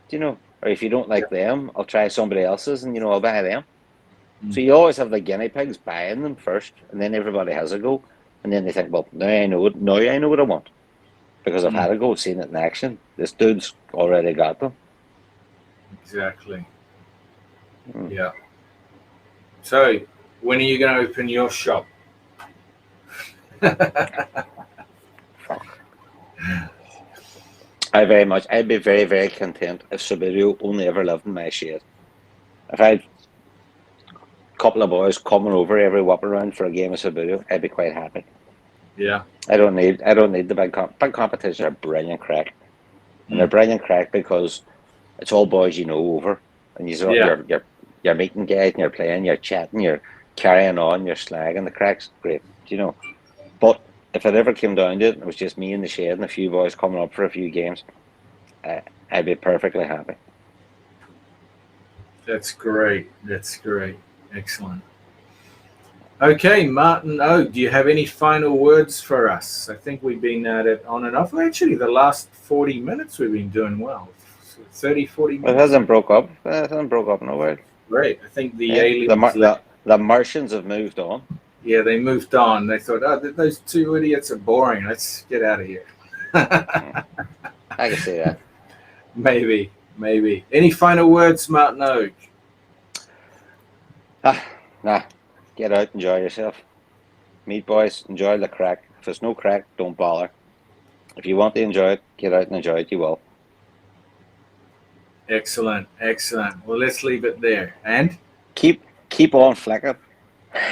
Do you know? Or if you don't Yeah. like them, I'll try somebody else's, and I'll buy them. So Mm. you always have the guinea pigs buying them first, and then everybody has a go, and then they think, well, now I know it. Now I know what I want because I've Mm. had a go, seen it in action. This dude's already got them. Exactly. Mm. Yeah. So, when are you going to open your shop? Fuck. I'd be very, very content if Subbuteo only ever lived in my shade. If I had a couple of boys coming over every whop around for a game of Subbuteo, I'd be quite happy. Yeah. I don't need the big competitions are brilliant crack. And they're Mm. brilliant crack because it's all boys over. And Yeah. you're meeting guys and you're playing, you're chatting, you're carrying on, you're slagging, the crack's great, But if it ever came down to it, it was just me in the shed and a few boys coming up for a few games, I'd be perfectly happy. That's great. That's great. Excellent. Okay, Martin. Oh, do you have any final words for us? I think we've been at it on and off. Well, actually, the last 40 minutes we've been doing well. 30, 40 It minutes. hasn't broke up. It hasn't broke up nowhere. Great. I think the Yeah, aliens left. the Martians have moved on. Yeah, they moved on. They thought, oh, those two idiots are boring. Let's get out of here. I can see that. Maybe. Any final words, Martin Oak? Nah, get out, enjoy yourself. Meet boys, enjoy the crack. If there's no crack, don't bother. If you want to enjoy it, get out and enjoy it. You will. Excellent, excellent. Well, let's leave it there. And Keep on flicking.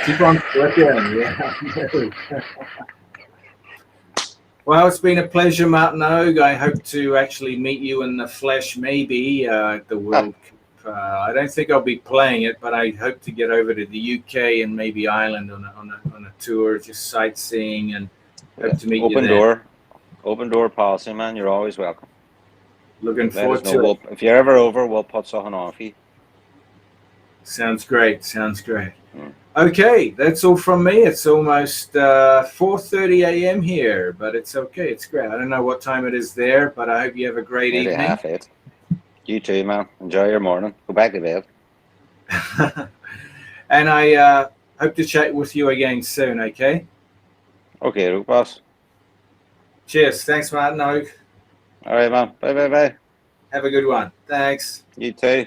keep on flicking. Yeah. Well, it's been a pleasure, Martinog. I hope to actually meet you in the flesh, maybe at the World Cup. I don't think I'll be playing it, but I hope to get over to the UK and maybe Ireland on a tour, just sightseeing, and hope to meet you there. Open door policy, man. You're always welcome. Looking Let us forward know. to it. If you're ever over, we'll put something on for you. Sounds great. Sounds great. Mm. Okay, that's all from me. It's almost 4:30 a.m. here, but it's okay. It's great. I don't know what time it is there, but I hope you have a great Maybe evening. 8:30. You too, man. Enjoy your morning. Go back to bed. And I hope to chat with you again soon, okay? Okay, Luke, boss. Cheers. Thanks, Martinog. All right, man. Bye, bye, bye. Have a good one. Thanks. You too.